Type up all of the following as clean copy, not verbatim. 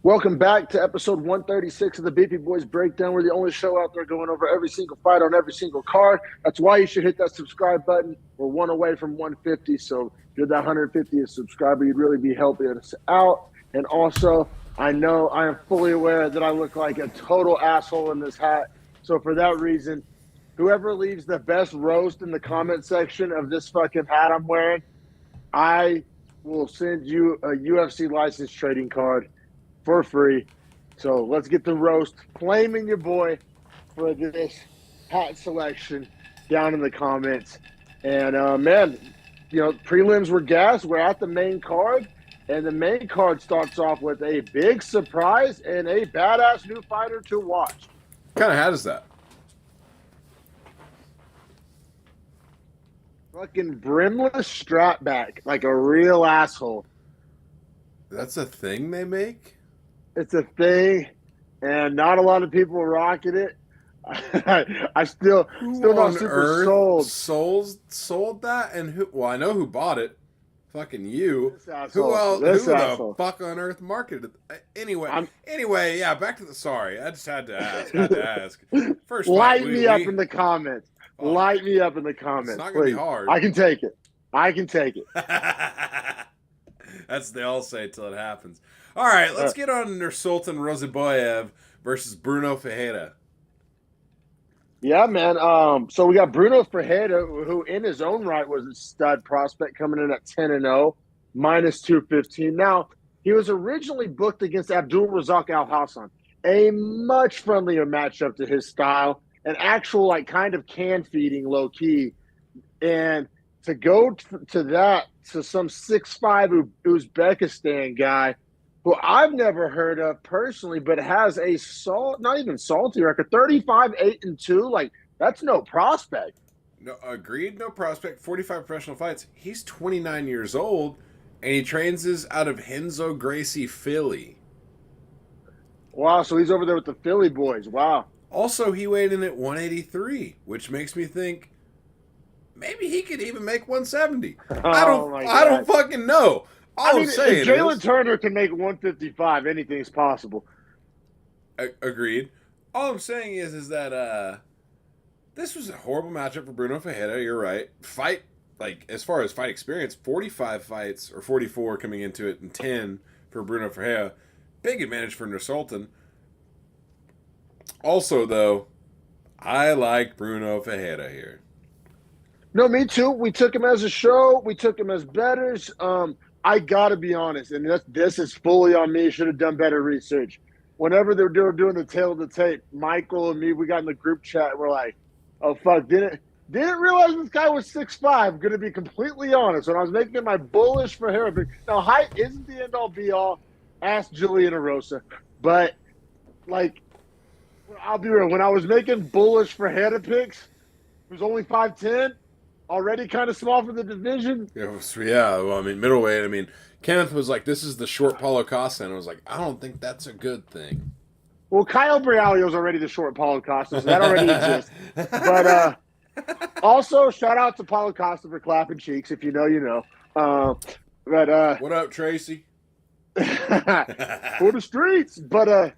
Welcome back to episode 136 of the Beefy Boys Breakdown. We're the only show out there going over every single fight on every single card. That's why you should hit that subscribe button. We're one away from 150, so if you're that 150th subscriber, you'd really be helping us out. And also, I know I am fully aware that I look like a total asshole in this hat. So for that reason, whoever leaves the best roast in the comment section of this fucking hat I'm wearing, I will send you a UFC license trading card for free. So let's get the roast flaming your boy for this hat selection down in the comments. And man, prelims were gas. We're at the main card, and the main card starts off with a big surprise and a badass new fighter to watch. What kind of hat is that? Fucking brimless strap back, like a real asshole. That's a thing they make? It's a thing, and not a lot of people rocking it. I still not super sold that, and who? Well, I know who bought it. Fucking you. Who else? Who the fuck on earth marketed it? Anyway, yeah. Back to the. Sorry, I just had to ask. First, light me up in the comments. Light me up in the comments. It's not gonna be hard. I can take it. That's the all say till it happens. All right, let's get on Nursultan Roziboyev versus Bruno Ferreira. Yeah, man. So we got Bruno Ferreira, who in his own right was a stud prospect, coming in at 10-0, minus 215. Now, he was originally booked against Abdul Razak Al Hassan, a much friendlier matchup to his style, an actual kind of can feeding low key, and to go to some 6'5" Uzbekistan guy who I've never heard of personally, but has a not even salty record, 35-8-2. Like, that's no prospect. No, agreed, no prospect. 45 professional fights. He's 29 years old, and he trains out of Renzo Gracie, Philly. Wow, so he's over there with the Philly boys. Wow. Also, he weighed in at 183, which makes me think maybe he could even make 170. I don't fucking know. If Jalen Turner can make 155, anything's possible. Agreed. All I'm saying is that this was a horrible matchup for Bruno Ferreira. You're right. As far as fight experience, 45 fights or 44 coming into it, and 10 for Bruno Ferreira. Big advantage for Nursultan. Also, though, I like Bruno Ferreira here. No, me too. We took him as a show. We took him as bettors. I got to be honest, and this is fully on me. Should have done better research. Whenever they were doing the tail of the tape, Michael and me, we got in the group chat. And we're like, oh, fuck, didn't realize this guy was 6'5". Going to be completely honest. When I was making my bullish for Harrison, now height isn't the end-all, be-all. Ask Julian Arosa. But, I'll be real. When I was making bullish for Hera picks, he was only 5'10", already kind of small for the division. Yeah, well, middleweight. Kenneth was like, this is the short Paulo Costa, and I was like, I don't think that's a good thing. Well, Kyle Brialio's already the short Paulo Costa, so that already exists. But also, shout out to Paulo Costa for clapping cheeks. If you know, you know. What up, Tracy? For the streets, but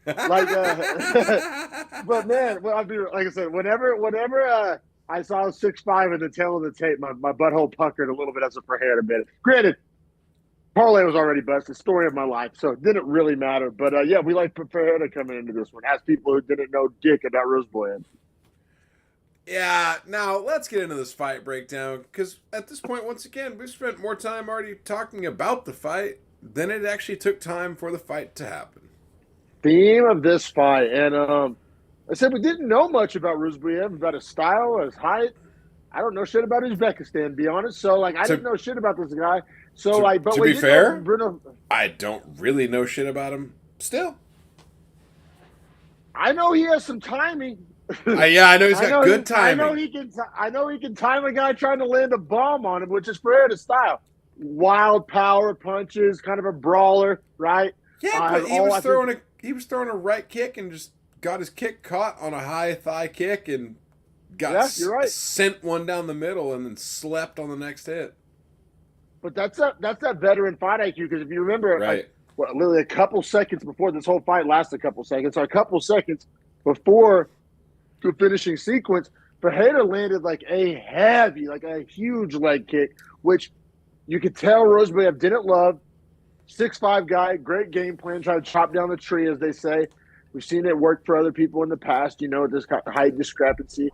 but man, well, I'll be like I said, whenever I saw 6'5" in the tail of the tape, my butthole puckered a little bit as a Ferreira a bit. Granted, parlay was already busted, story of my life, so it didn't really matter. But yeah, we like Ferreira coming into this one. As people who didn't know dick about Roseboy. Yeah, now let's get into this fight breakdown, because at this point, once again, we've spent more time already talking about the fight than it actually took time for the fight to happen. Theme of this fight, and I said we didn't know much about Roseboy, about his style, his height. I don't know shit about Uzbekistan, to be honest. So, I didn't know shit about this guy. So, but to be fair, Bruno, I don't really know shit about him still. I know he has some timing. Yeah, I know he's got good timing. I know he can time a guy trying to land a bomb on him, which is Ferreira's style. Wild power punches, kind of a brawler, right? Yeah, but he was throwing a right kick and just got his kick caught on a high thigh kick and got sent one down the middle and then slept on the next hit. But that's that veteran fight IQ, because if you remember, literally a couple seconds before this whole fight lasted, a couple seconds. So a couple seconds before the finishing sequence, Ferreira landed like a heavy, like a huge leg kick, which you could tell Rosebrev didn't love. 6'5" guy, great game plan, try to chop down the tree, as they say. We've seen it work for other people in the past, this kind of height discrepancy.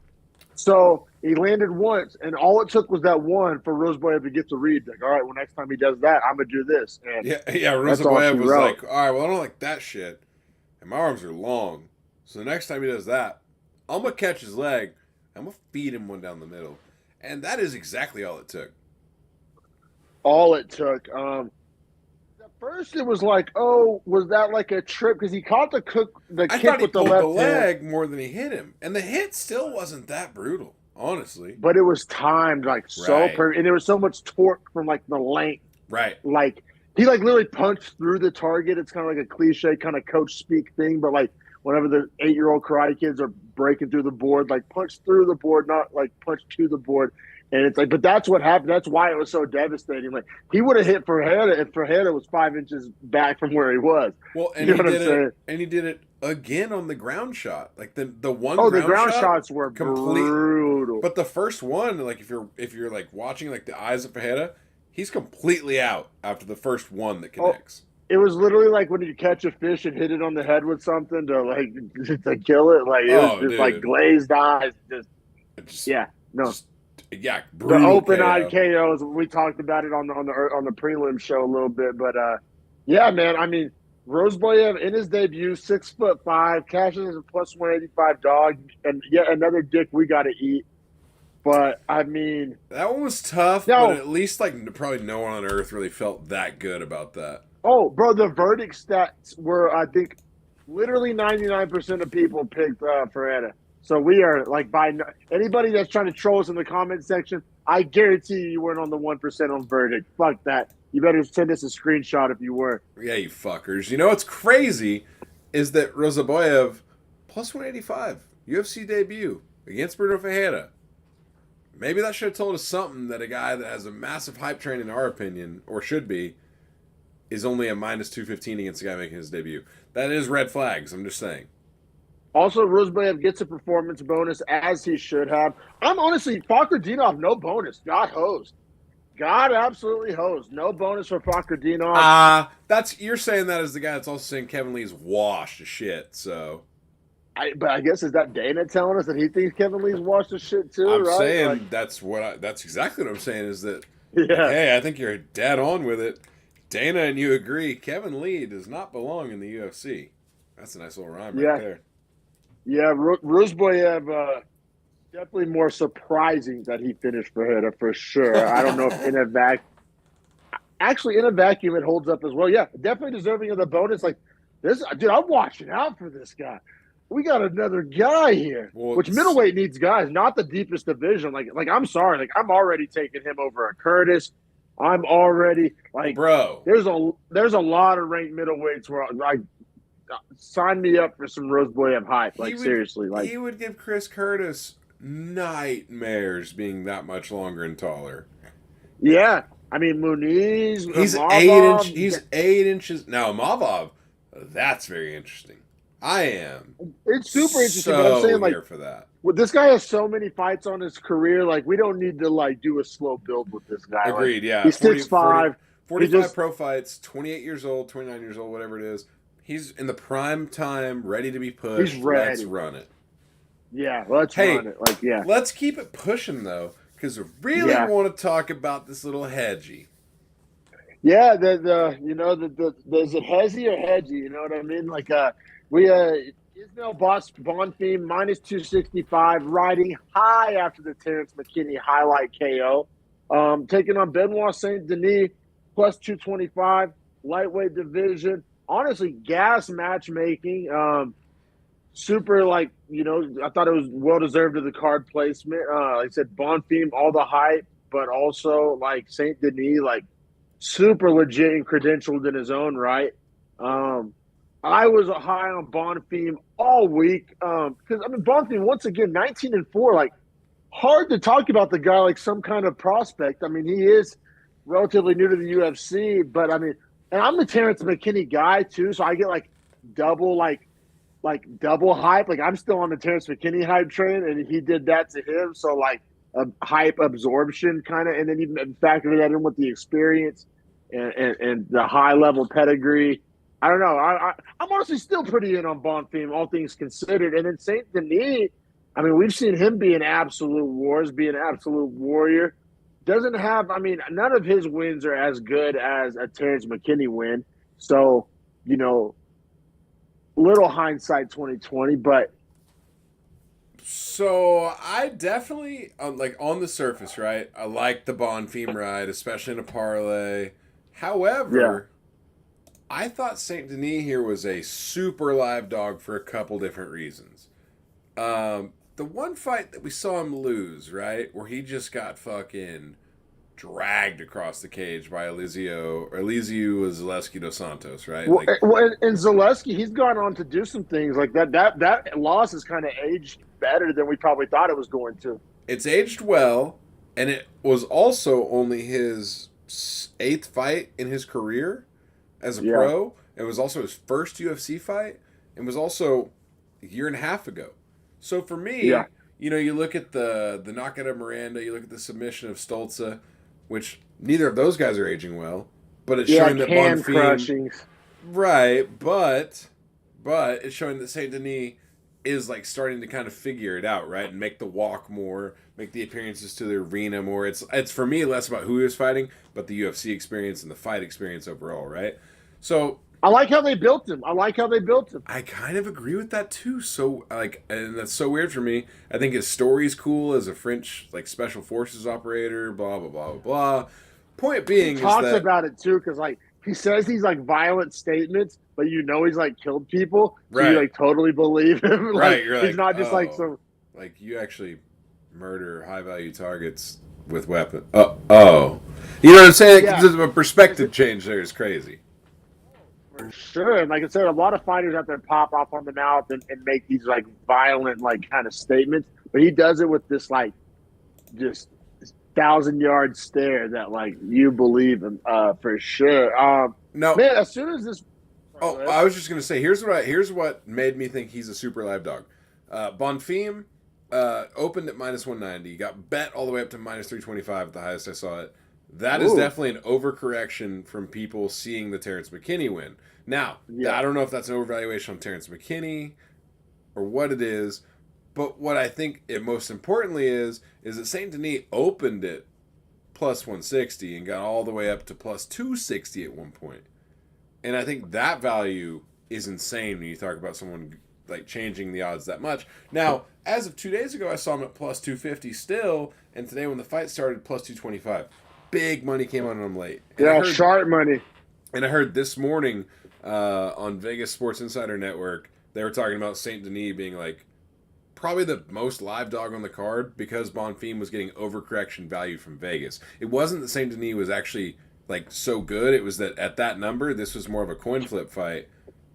So he landed once, and all it took was that one for Rosebrev to get the read. Like, all right, well, next time he does that, I'm going to do this. And Rosebrev was like, all right, well, I don't like that shit, and my arms are long. So the next time he does that, I'm going to catch his leg, I'm going to feed him one down the middle. And that is exactly all it took. All it took. At first, it was like, oh, was that like a trip? Because he caught the kick with the left leg more than he hit him, and the hit still wasn't that brutal, honestly. But it was timed so perfect, and there was so much torque from like the length. Right. Like he literally punched through the target. It's kind of like a cliche kind of coach speak thing, but like whenever the 8-year-old karate kids are breaking through the board, like punch through the board, not like punch to the board. And it's like, but that's what happened. That's why it was so devastating. Like he would have hit Ferreira if Ferreira was 5 inches back from where he was. Well, and he did it again on the ground shot. Like the one. Oh, the ground shots were brutal. But the first one, like if you're like watching like the eyes of Ferreira, he's completely out after the first one that connects. It was literally like when you catch a fish and hit it on the head with something to kill it. Like it was just like glazed eyes. The open-eyed KOs. We talked about it on the prelim show a little bit, but yeah, man. I mean, Rosebrev in his debut, 6'5", cashes as a plus 185 dog, and yet another dick we got to eat. But I mean, that one was tough. But at least like probably no one on earth really felt that good about that. Oh, bro, the verdict stats were, I think, literally 99% of people picked Ferreira. So we are like anybody that's trying to troll us in the comment section, I guarantee you weren't on the 1% on verdict. Fuck that. You better send us a screenshot if you were. Yeah, you fuckers. You know what's crazy is that Rosebrev plus 185 UFC debut against Bruno Ferreira. Maybe that should have told us something that a guy that has a massive hype train, in our opinion, or should be, is only a minus 215 against a guy making his debut. That is red flags. I'm just saying. Also, Rosebrev gets a performance bonus, as he should have. I'm honestly, Fakrdinov, no bonus. God hosed. God absolutely hosed. No bonus for Fakrdinov. You're saying that as the guy that's also saying Kevin Lee's washed to shit, so. But I guess, is that Dana telling us that he thinks Kevin Lee's washed to shit too, I'm right? Saying that's exactly what I'm saying is that, hey, I think you're dead on with it. Dana and you agree, Kevin Lee does not belong in the UFC. That's a nice little rhyme right there. Yeah, Rosebrev, definitely more surprising that he finished Ferreira for sure. I don't know if in a vacuum it holds up as well. Yeah, definitely deserving of the bonus. Like this, dude, I'm watching out for this guy. We got another guy here, which middleweight needs guys, not the deepest division. Like I'm sorry, like I'm already taking him over a Curtis. I'm already bro. There's a lot of ranked middleweights where sign me up for some Rosebrev hype. Seriously, he would give Chris Curtis nightmares being that much longer and taller. Yeah, I mean Muniz. He's Amavov, He's 8 inches now. Amavov, that's very interesting. I am. It's super interesting. But I'm saying here for that. This guy has so many fights on his career. Like we don't need to do a slow build with this guy. Agreed. Yeah, he's 6'5", 45 pro fights, 28 years old, 29 years old, whatever it is. He's in the prime time, ready to be pushed. He's ready. Let's run it. Yeah, let's run it. Let's keep it pushing though, because we really want to talk about this little hedgy. Yeah, is it hezzy or hedgy? You know what I mean? Ismail Bonfim minus 265, riding high after the Terrence McKinney highlight KO. Taking on Benoit Saint Denis plus 225, lightweight division. Honestly, gas matchmaking. Super, I thought it was well-deserved of the card placement. Like I said, Bonfim, all the hype, but also, Saint Denis, super legit and credentialed in his own right. I was high on Bonfim all week. Because, Bonfim, once again, 19-4, hard to talk about the guy like some kind of prospect. He is relatively new to the UFC, but, and I'm the Terrence McKinney guy too, so I get double double hype. Like I'm still on the Terrence McKinney hype train, and he did that to him. So like a hype absorption kind of, and then even factor that in with the experience and the high level pedigree. I don't know. I'm honestly still pretty in on Bonfim, all things considered. And then Saint Denis, I mean, we've seen him be an absolute wars, be an absolute warrior. Doesn't have, I mean, none of his wins are as good as a Terrence McKinney win. So, you know, little hindsight 2020, but so I definitely like on the surface, right? I like the Bonfim ride, especially in a parlay. However, I thought Saint Denis here was a super live dog for a couple different reasons. The one fight that we saw him lose, right, where he just got fucking dragged across the cage by Elizeu Zaleski dos Santos, right? And Zaleski, he's gone on to do some things like that. That loss has kind of aged better than we probably thought it was going to. It's aged well, and it was also only his 8th fight in his career as a pro. It was also his first UFC fight, and was also a year and a half ago. So for me, you know, you look at the knockout of Miranda, you look at the submission of Stolze, which neither of those guys are aging well, but it's showing that Bonfim, right? But it's showing that Saint Denis is like starting to kind of figure it out, right, and make the walk more, make the appearances to the arena more. It's for me less about who he was fighting, but the UFC experience and the fight experience overall, right? So I like how they built him. I kind of agree with that too. So like, and that's so weird for me. I think his story's cool as a French like special forces operator. Blah blah blah blah blah. Point being, he talks is that, about it too, because like he says these like violent statements, but you know he's like killed people, so right? You like totally believe him. Right, you're he's not just like some like you actually murder high value targets with weapons. Oh, you know what I'm saying? Yeah. The perspective change there is crazy. For sure. And like I said, a lot of fighters out there pop off on the mouth and make these like violent, like kind of statements. But he does it with this like just 1,000-yard stare that like you believe him for sure. No, man, as soon as this I was just gonna say here's what made me think he's a super live dog. Bonfim opened at -190, got bet all the way up to -325 at the highest I saw it. That is definitely an overcorrection from people seeing the Terrence McKinney win. Now, I don't know if that's an overvaluation on Terrence McKinney or what it is, but what I think it most importantly is that Saint Denis opened it +160 and got all the way up to +260 at one point. And I think that value is insane when you talk about someone like changing the odds that much. Now, as of 2 days ago, I saw him at +250 still, and today when the fight started, +225. Big money came on him late. And sharp money. And I heard this morning on Vegas Sports Insider Network, they were talking about Saint Denis being like probably the most live dog on the card because Bonfim was getting overcorrection value from Vegas. It wasn't that Saint Denis was actually like so good. It was that at that number, this was more of a coin flip fight.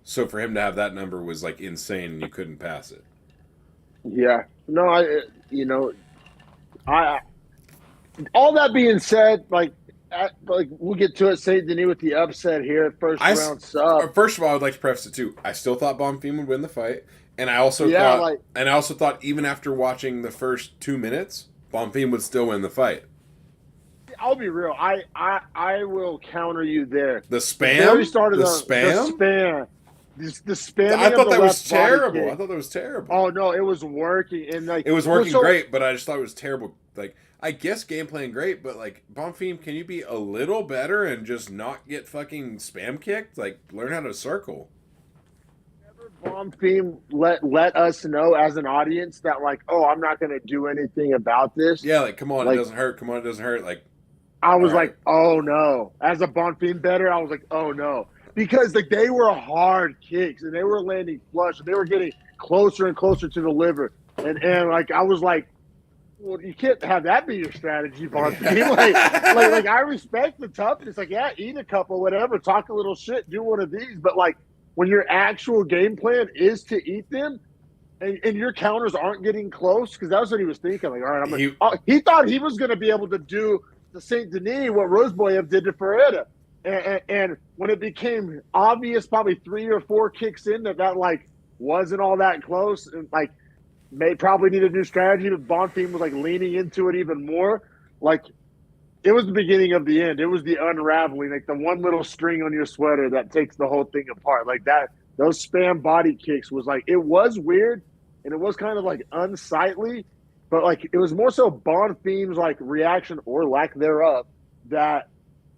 So for him to have that number was like insane, and you couldn't pass it. Yeah. No, all that being said, like we'll get to it. Saint Denis with the upset here, first round sub. First of all, I would like to preface it too. I still thought Bonfim would win the fight, and I also thought even after watching the first 2 minutes, Bonfim would still win the fight. I'll be real. I will counter you there. The spam. The spam. The spam. I thought that was terrible. Oh no, it was working, and like it was working great, but I just thought it was terrible. Like I guess game playing great, but like Bonfim, can you be a little better and just not get fucking spam kicked? Like learn how to circle. Bonfim let us know as an audience that like, oh, I'm not going to do anything about this. Yeah, like come on, it doesn't hurt. Come on, it doesn't hurt. Like I was like, oh no. As a Bonfim bettor, I was like, oh no. Because like they were hard kicks and they were landing flush and they were getting closer and closer to the liver. And like I was like, well, you can't have that be your strategy, Bonfim. like I respect the toughness. Like, yeah, eat a couple, whatever, talk a little shit, do one of these. But like when your actual game plan is to eat them and your counters aren't getting close, because that's what he was thinking. Like, all right, he thought he was going to be able to do the Saint Denis what Roseboyev did to Ferreira. And when it became obvious, probably 3 or 4 kicks in, that like wasn't all that close, and like may probably need a new strategy, but Bonfim was like leaning into it even more. Like it was the beginning of the end. It was the unraveling, like the one little string on your sweater that takes the whole thing apart. Like that, those spam body kicks was like, it was weird and it was kind of like unsightly, but like it was more so Bonfim's like reaction or lack thereof that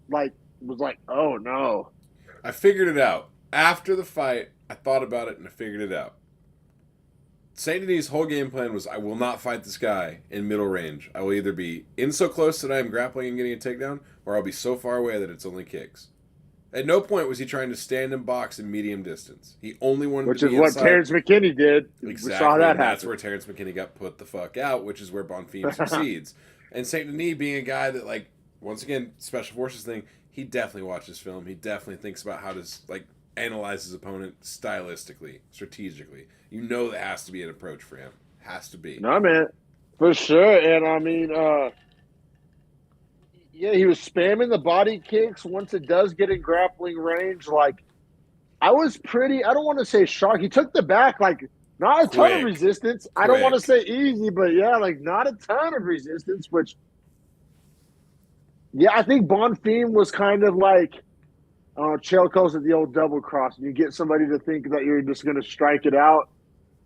like was like, oh no. I figured it out. After the fight, I thought about it and I figured it out. Saint Denis' whole game plan was I will not fight this guy in middle range. I will either be in so close that I am grappling and getting a takedown, or I'll be so far away that it's only kicks. At no point was he trying to stand and box in medium distance. He only wanted Which to is be what inside. Terrence McKinney did. Exactly. We saw that happen. That's where Terrence McKinney got put the fuck out, which is where Bonfim succeeds. And Saint Denis being a guy that, like, once again, special forces thing, he definitely watches film. He definitely thinks about how to, like, analyze his opponent stylistically, strategically. You know that has to be an approach for him. Has to be. No, man, for sure. And I mean, yeah, he was spamming the body kicks. Once it does get in grappling range, like I was pretty. I don't want to say shocked. He took the back, like not a ton of resistance. I don't want to say easy, but yeah, like not a ton of resistance. Which, yeah, I think Bonfim was kind of like Chael calls it the old double cross. You get somebody to think that you're just going to strike it out.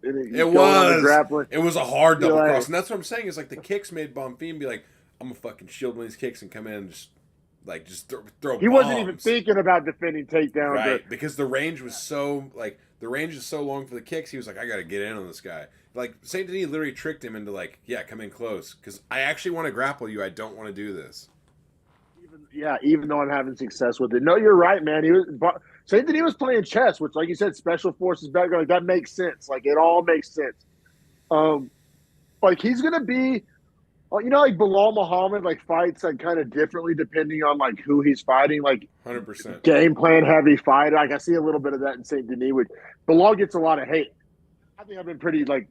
It was a hard double cross, and that's what I'm saying. Is like the kicks made Bonfim be like, "I'm gonna fucking shield one of these kicks and come in and just throw." He wasn't even thinking about defending takedown, right? Because the range was so the range is so long for the kicks. He was like, "I got to get in on this guy." Like Saint Denis literally tricked him into like, "Yeah, come in close because I actually want to grapple you. I don't want to do this." Even though I'm having success with it. No, you're right, man. Saint Denis was playing chess, which, like you said, special forces background, like that makes sense. Like it all makes sense. Like he's gonna be, like Bilal Muhammad, like fights like kind of differently depending on like who he's fighting. Like 100% game plan heavy fighter. Like I see a little bit of that in Saint Denis, which Bilal gets a lot of hate. I think I've been pretty like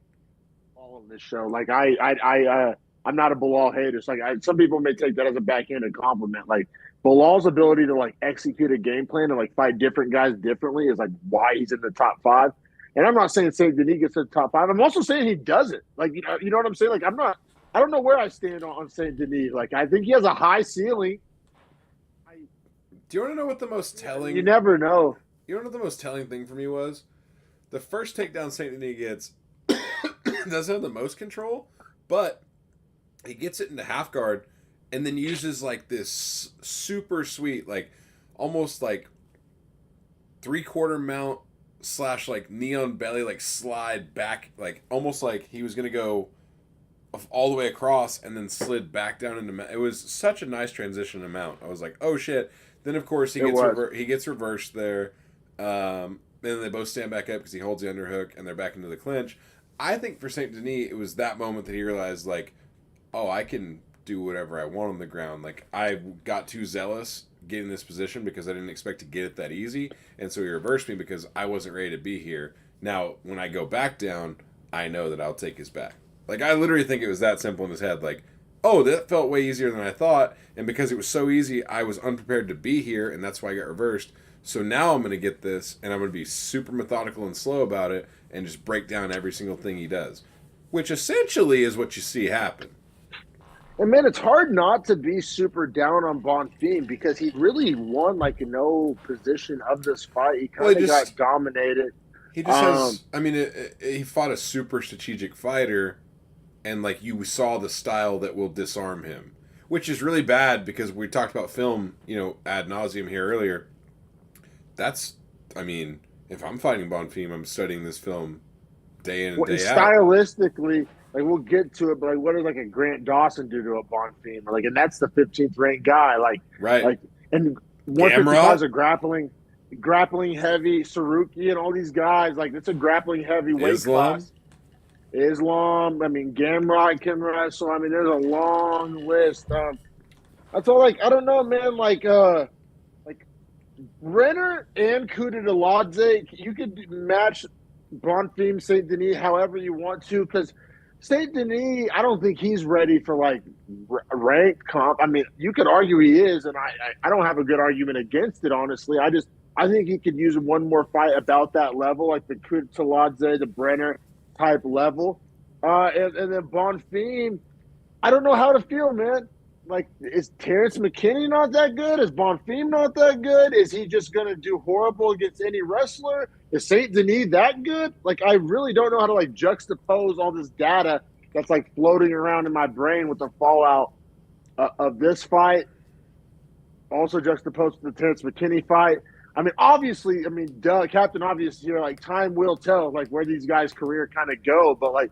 following this show. Like I'm not a Bilal hater. So like some people may take that as a backhanded compliment. Like Bilal's ability to like execute a game plan and like fight different guys differently is like why he's in the top 5. And I'm not saying Saint Denis gets to the top 5. I'm also saying he doesn't. Like you know what I'm saying? Like I don't know where I stand on Saint Denis. Like I think he has a high ceiling. Do you want to know what the most telling? You never know. You know what the most telling thing for me was? The first takedown Saint Denis gets doesn't have the most control, but he gets it into half guard and then uses like this super sweet, like almost like 3/4 mount / like neon belly, like slide back, like almost like he was going to go all the way across and then slid back down into mount. It was such a nice transition to mount. I was like, oh shit. Then of course he gets reversed there. And then they both stand back up because he holds the underhook and they're back into the clinch. I think for Saint Denis, it was that moment that he realized like, oh, I can do whatever I want on the ground. Like, I got too zealous getting this position because I didn't expect to get it that easy. And so he reversed me because I wasn't ready to be here. Now, when I go back down, I know that I'll take his back. Like, I literally think it was that simple in his head. Like, oh, that felt way easier than I thought. And because it was so easy, I was unprepared to be here. And that's why I got reversed. So now I'm going to get this. And I'm going to be super methodical and slow about it. And just break down every single thing he does. Which essentially is what you see happen. And man, it's hard not to be super down on Bonfim because he really won like no position of this fight. He kind of got dominated. He just has. I mean, he fought a super strategic fighter, and like you saw the style that will disarm him, which is really bad because we talked about film, ad nauseum here earlier. That's, I mean, if I'm fighting Bonfim, I'm studying this film day in and day out. Stylistically. Like we'll get to it, but like, what does like a Grant Dawson do to a Bonfim? Like, and that's the 15th ranked guy. Like, right. Like, and 155 is a grappling heavy. Saruki and all these guys. Like, it's a grappling heavy weight class. Islam. I mean, Gamrot can wrestle. I mean, there's a long list. That's all. Like, I don't know, man. Like Renner and Kudaladze, you could match Bonfim Saint Denis however you want to, because Saint Denis, I don't think he's ready for like ranked comp. I mean, you could argue he is, and I don't have a good argument against it. Honestly, I think he could use one more fight about that level, like the Kutaladze, the Brenner type level, and then Bonfim. I don't know how to feel, man. Like, is Terrence McKinney not that good? Is Bonfim not that good? Is he just going to do horrible against any wrestler? Is Saint Denis that good? Like, I really don't know how to, like, juxtapose all this data that's, like, floating around in my brain with the fallout of this fight. Also juxtaposed to the Terrence McKinney fight. I mean, obviously, duh, Captain Obvious here, like, time will tell, like, where these guys' career kind of go. But, like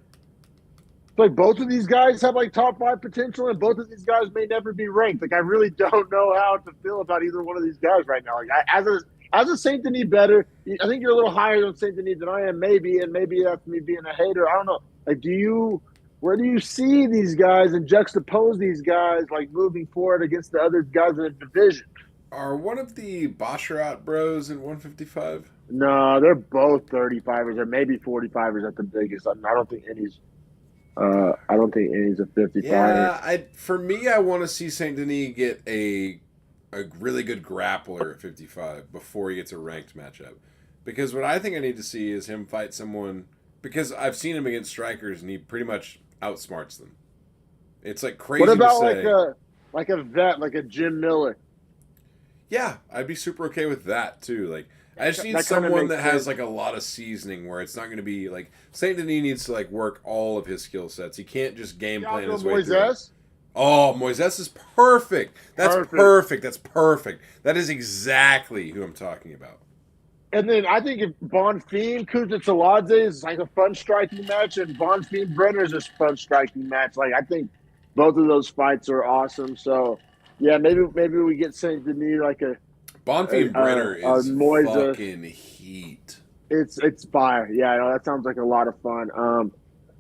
both of these guys have like top 5 potential, and both of these guys may never be ranked. Like I really don't know how to feel about either one of these guys right now. Like as a Saint Denis better, I think you're a little higher on Saint Denis than I am, maybe, and maybe that's me being a hater. I don't know. Like, where do you see these guys and juxtapose these guys like moving forward against the other guys in the division? Are one of the Basharat bros in 155? No, they're both 35ers or maybe 45ers at the biggest. I don't think any's. I don't think any's a 55. Yeah, for me, I want to see Saint Denis get a really good grappler at 55 before he gets a ranked matchup. Because what I think I need to see is him fight someone. Because I've seen him against strikers and he pretty much outsmarts them. It's like crazy. What about to say. like a vet, like a Jim Miller? Yeah, I'd be super okay with that too. Like, I just need someone that has like a lot of seasoning where it's not going to be like Saint Denis needs to like work all of his skill sets. He can't just game plan his way through it. Oh, Moises is perfect. That's perfect. That's perfect. That is exactly who I'm talking about. And then I think if Bonfim Kutaladze is like a fun striking match, and Bonfim Brenner is a fun striking match. Like I think both of those fights are awesome. So yeah, maybe we get Saint Denis like a. Bonfim Brenner is fucking heat. It's fire. Yeah, that sounds like a lot of fun.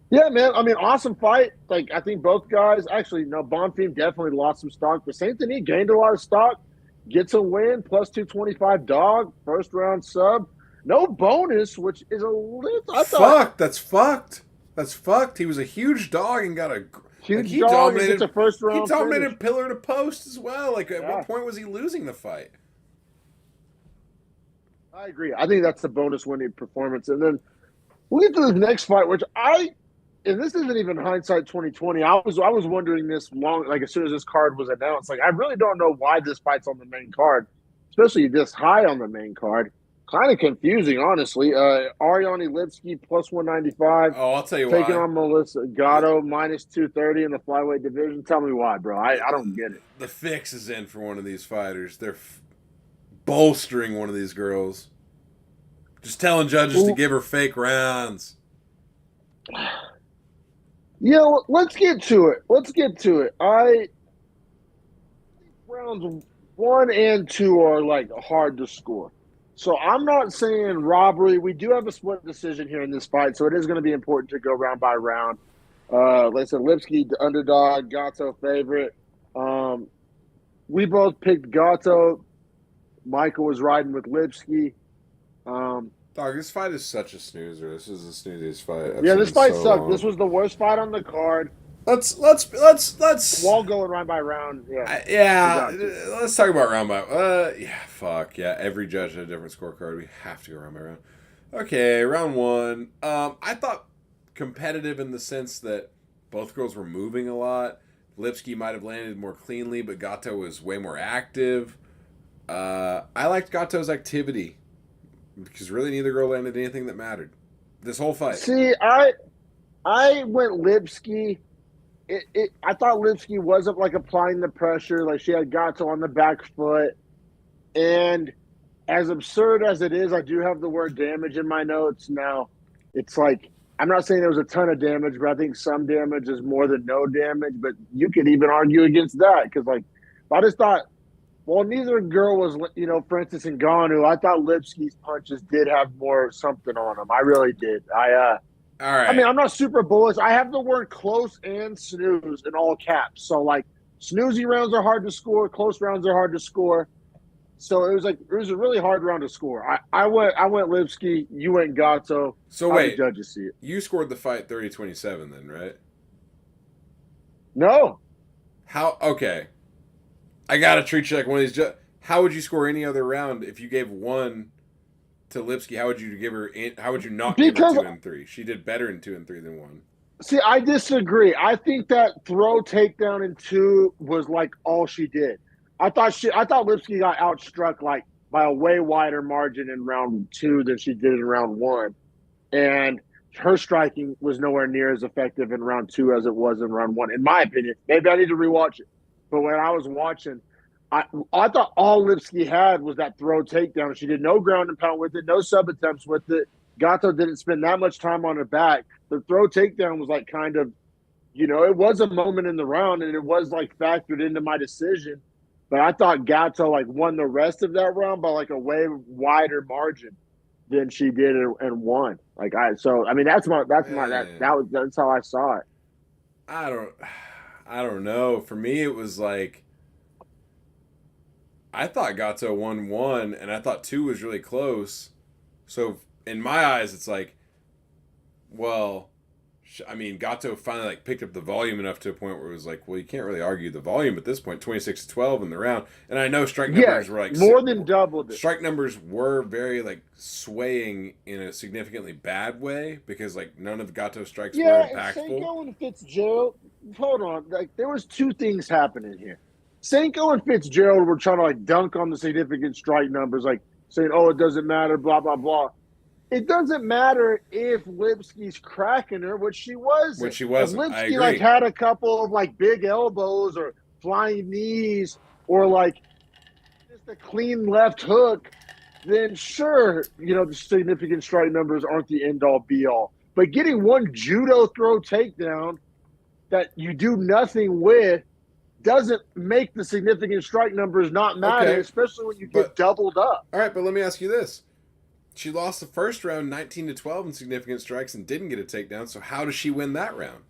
Yeah, man. I mean, awesome fight. Like, I think both guys actually, no, Bonfim definitely lost some stock, but Saint Denis gained a lot of stock. Gets a win, plus 225 dog, first round sub. No bonus, which is a little. That's fucked. That's fucked. He was a huge dog and got a. Huge he dog dominated a first round. He dominated finish. Pillar to post as well. Like, at what point was he losing the fight? I agree. I think that's the bonus winning performance. And then we'll get to the next fight, which and this isn't even hindsight 2020. I was wondering this long, like as soon as this card was announced. Like I really don't know why this fight's on the main card, especially this high on the main card. Kind of confusing, honestly. Ariane Lipsky plus 195. Oh, I'll tell you why. Taking on Melissa Gatto minus 230 in the flyweight division. Tell me why, bro. I don't get it. The fix is in for one of these fighters. They're bolstering one of these girls. Just telling judges to give her fake rounds. Yeah, let's get to it. Rounds 1 and 2 are like hard to score. So I'm not saying robbery. We do have a split decision here in this fight, so it is going to be important to go round by round. Like I said, Lipsky, the underdog, Gatto favorite. We both picked Gatto. Michael was riding with Lipsky. Dog, this fight is such a snoozer. This is the snooziest fight. This fight sucked. Long. This was the worst fight on the card. Let's. While going round by round. Yeah. Let's talk about round by. Fuck yeah. Every judge had a different scorecard. We have to go round by round. Okay, round 1. I thought competitive in the sense that both girls were moving a lot. Lipsky might have landed more cleanly, but Gatto was way more active. I liked Gatto's activity because really neither girl landed anything that mattered. This whole fight. See, I went Lipsky. I thought Lipsky wasn't like applying the pressure. Like she had Gatto on the back foot. And as absurd as it is, I do have the word damage in my notes. Now, it's like, I'm not saying there was a ton of damage, but I think some damage is more than no damage. But you could even argue against that because, like, I just thought, well, neither girl was, Francis Ngannou. I thought Lipsky's punches did have more something on them. I really did. All right. I mean, I'm not super bullish. I have the word close and snooze in all caps. So, like, snoozy rounds are hard to score. Close rounds are hard to score. So it was a really hard round to score. I went Lipski, you went Gatto. So How the wait, judges see it? you scored the fight 30-27 then, right? No, How? Okay, I gotta treat you like one of these. How would you score any other round if you gave one to Lipski? How would you give her? How would you not give her because 2 and 3? She did better in 2 and 3 than one. see, I disagree. I think that throw takedown in two was like all she did. I thought Lipski got outstruck like by a way wider margin in round two than she did in round one. And her striking was nowhere near as effective in round two as it was in round one, in my opinion. Maybe I need to rewatch it. But when I was watching, I thought all Lipski had was that throw takedown. She did no ground and pound with it, no sub attempts with it. Gato didn't spend that much time on her back. The throw takedown was like kind of, it was a moment in the round and it was like factored into my decision. But I thought Gato like won the rest of that round by like a way wider margin than she did and won. I mean that's how I saw it. I don't, I don't know. For me, it was like I thought Gato won one, and I thought two was really close. So in my eyes, it's like, well, I mean, Gato finally like picked up the volume enough to a point where it was like, well, you can't really argue the volume at this point. 26-12 in the round, and I know strike numbers were like more than doubled it. Strike numbers were very like swaying in a significantly bad way because like none of Gato's strikes were impactful. Senko and Fitzgerald. Hold on, like there was two things happening here. Senko and Fitzgerald were trying to like dunk on the significant strike numbers, like saying, "Oh, it doesn't matter," blah blah blah. It doesn't matter if Lipski's cracking her, which she wasn't. Which she wasn't. If I Lipski agree. like had a couple of like big elbows or flying knees or like just a clean left hook, then sure, the significant strike numbers aren't the end all be all. But getting one judo throw takedown that you do nothing with doesn't make the significant strike numbers not matter, especially when you get doubled up. All right, but let me ask you this. She lost the first round 19-12 in significant strikes and didn't get a takedown. So how does she win that round?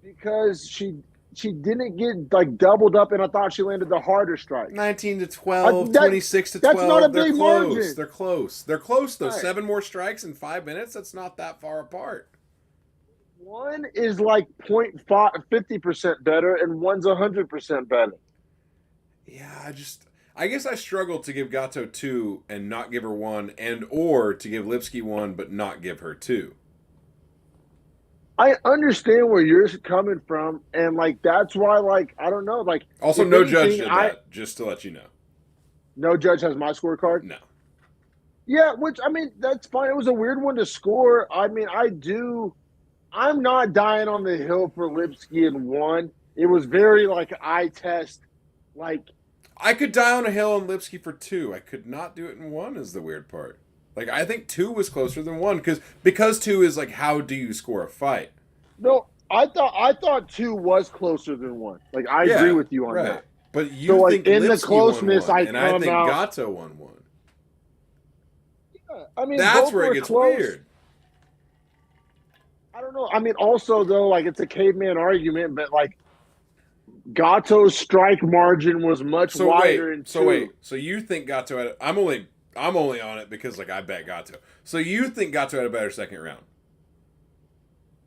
Because she didn't get like doubled up, and I thought she landed the harder strike. 19-12, 26-12. That's not a big margin. They're close. They're close though. Right. 7 more strikes in 5 minutes. That's not that far apart. One is like 50% better, and one's 100% better. Yeah, I guess I struggle to give Gato 2 and not give her 1, and or to give Lipski 1 but not give her 2. I understand where you're coming from, and like that's why, like I don't know, like also no judge did that. Just to let you know, no judge has my scorecard. No. Yeah, which I mean that's fine. It was a weird one to score. I mean, I'm not dying on the hill for Lipski in one. It was very like eye test, like. I could die on a hill on Lipski for 2. I could not do it in 1 is the weird part. Like, I think 2 was closer than 1 because 2 is like, how do you score a fight? No, I thought 2 was closer than 1. Like, I agree with you on that. But you think in Lipski the closeness, won 1, and I think Gato won 1. Yeah, I mean, that's where it gets weird. I don't know. I mean, also though, like it's a caveman argument, but like. Gato's strike margin was much wider in 2. So you think Gato had? I'm only on it because like I bet Gato. So you think Gato had a better second round?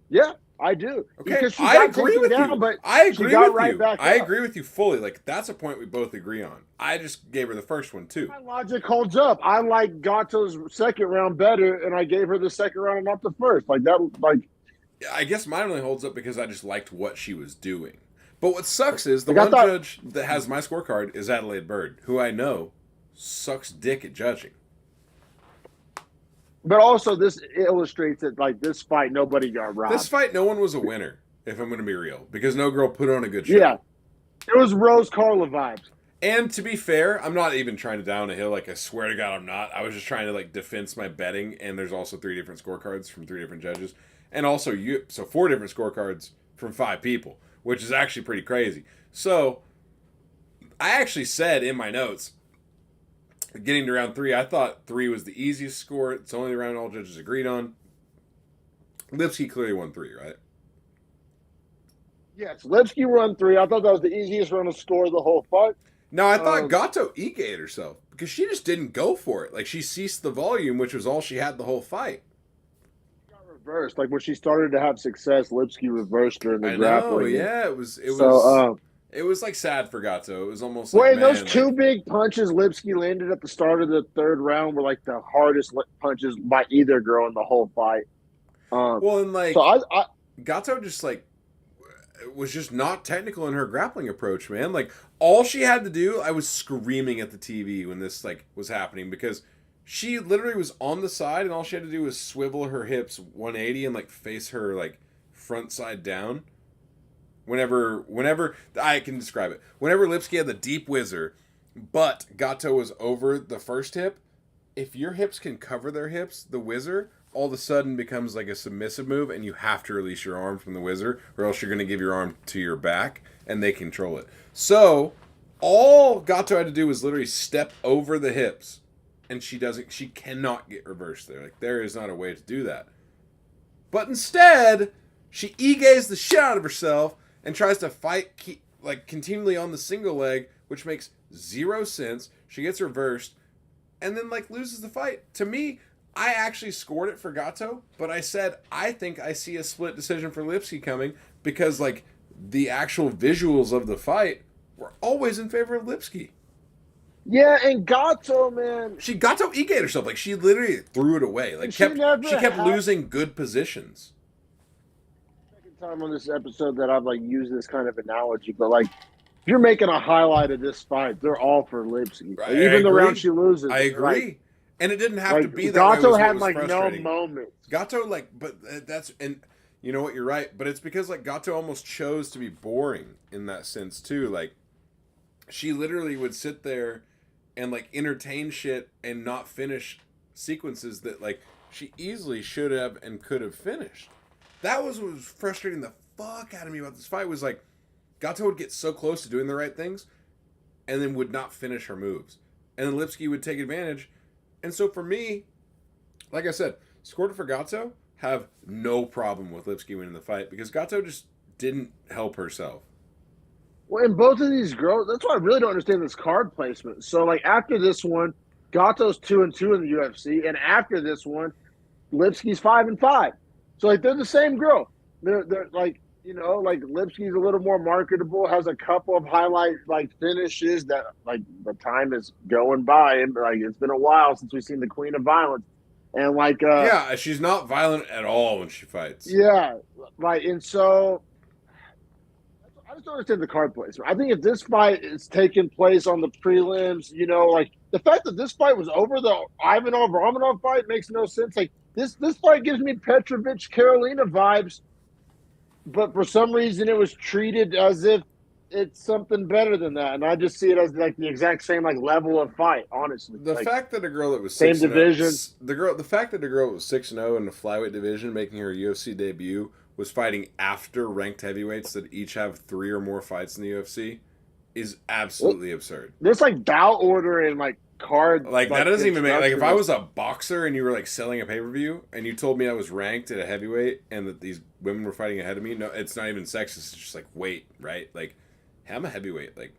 Yeah, I do. Okay, I agree with you. But I agree with right you. Back I up. agree with you fully. Like that's a point we both agree on. I just gave her the first one too. My logic holds up. I like Gato's second round better, and I gave her the second round and not the first. Like that. Like I guess mine only holds up because I just liked what she was doing. But what sucks is the judge that has my scorecard is Adelaide Bird, who I know sucks dick at judging. But also, this illustrates that, like, this fight, nobody got robbed. This fight, no one was a winner, if I'm going to be real, because no girl put on a good show. Yeah. It was Rose Carla vibes. And to be fair, I'm not even trying to down a hill. Like, I swear to God, I'm not. I was just trying to, like, defense my betting, and there's also 3 different scorecards from 3 different judges. And also, 4 different scorecards from 5 people, which is actually pretty crazy. So, I actually said in my notes, getting to round 3, I thought 3 was the easiest score. It's only the round all judges agreed on. Lipski clearly won 3, right? Yes, Lipski won 3. I thought that was the easiest run to score the whole fight. Now, I thought Gato Ige herself because she just didn't go for it. Like, she ceased the volume, which was all she had the whole fight. Got reversed. Like when she started to have success, Lipsky reversed her in the I know, grappling. yeah. It was like sad for Gato. It was almost like, well, and man, those two big punches Lipsky landed at the start of the third round were like the hardest punches by either girl in the whole fight. Well, and like, so I Gato just like was just not technical in her grappling approach, man. Like all she had to do, I was screaming at the TV when this like was happening because she literally was on the side and all she had to do was swivel her hips 180 and like face her like front side down. Whenever I can describe it. Whenever Lipsky had the deep whizzer, but Gato was over the first hip, if your hips can cover their hips, the whizzer all of a sudden becomes like a submissive move and you have to release your arm from the whizzer or else you're going to give your arm to your back and they control it. So all Gato had to do was literally step over the hips and she cannot get reversed there. Like there is not a way to do that. But instead, she Ige's the shit out of herself and tries to fight like continually on the single leg, which makes zero sense. She gets reversed and then like loses the fight. To me, I actually scored it for Gato, but I said I think I see a split decision for Lipsky coming because like the actual visuals of the fight were always in favor of Lipsky. Yeah, and Gato, man, She Gato Ige herself, like she literally threw it away. Like she kept losing good positions. Second time on this episode that I've like used this kind of analogy, but like if you're making a highlight of this fight, they're all for Lipsky. Like, even the round she loses. I agree. Like, and it didn't have like, to be that Gato way. had like no moments. Gato like, but that's and you know what, you're right. But it's because like Gato almost chose to be boring in that sense too. Like she literally would sit there and like entertain shit and not finish sequences that like she easily should have and could have finished. That was what was frustrating the fuck out of me about this fight was like Gato would get so close to doing the right things and then would not finish her moves. And then Lipsky would take advantage. And so for me, like I said, scored it for Gato, have no problem with Lipsky winning the fight because Gato just didn't help herself. Well, in both of these girls, that's why I really don't understand this card placement. So, like after this one, Gato's 2-2 in the UFC, and after this one, Lipsky's 5-5. So, like they're the same girl. They're like like Lipsky's a little more marketable, has a couple of highlight like finishes that like the time is going by, and like it's been a while since we've seen the Queen of Violence, and like yeah, she's not violent at all when she fights. Yeah, like and so. I just don't understand the card placement. I think if this fight is taking place on the prelims, like the fact that this fight was over the Ivanov Romanov fight makes no sense. Like this fight gives me Petrovich Carolina vibes, but for some reason it was treated as if it's something better than that, and I just see it as like the exact same like level of fight. Honestly, the like, fact that a girl that was same division, the fact that a girl was 6-0 in the flyweight division, making her UFC debut, was fighting after ranked heavyweights that each have 3 or more fights in the UFC is absolutely absurd. There's like bout order and like card. Like that doesn't even make like if I was a boxer and you were like selling a pay-per-view and you told me I was ranked at a heavyweight and that these women were fighting ahead of me, no, it's not even sexist. It's just like weight, right? Like, hey, I'm a heavyweight. Like,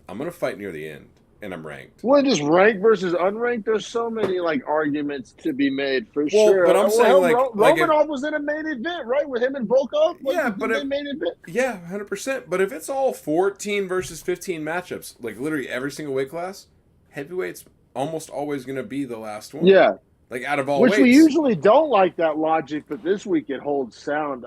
I'm gonna fight near the end and I'm ranked. Well, just ranked versus unranked. There's so many like arguments to be made for sure. But I'm saying Romanov was in a main event, right, with him and Volkov. Yeah, but main event. Yeah, 100%. But if it's all 14 versus 15 matchups, like literally every single weight class, heavyweight's almost always going to be the last one. Yeah, like out of all which weights. we usually don't like that logic, but this week it holds sound.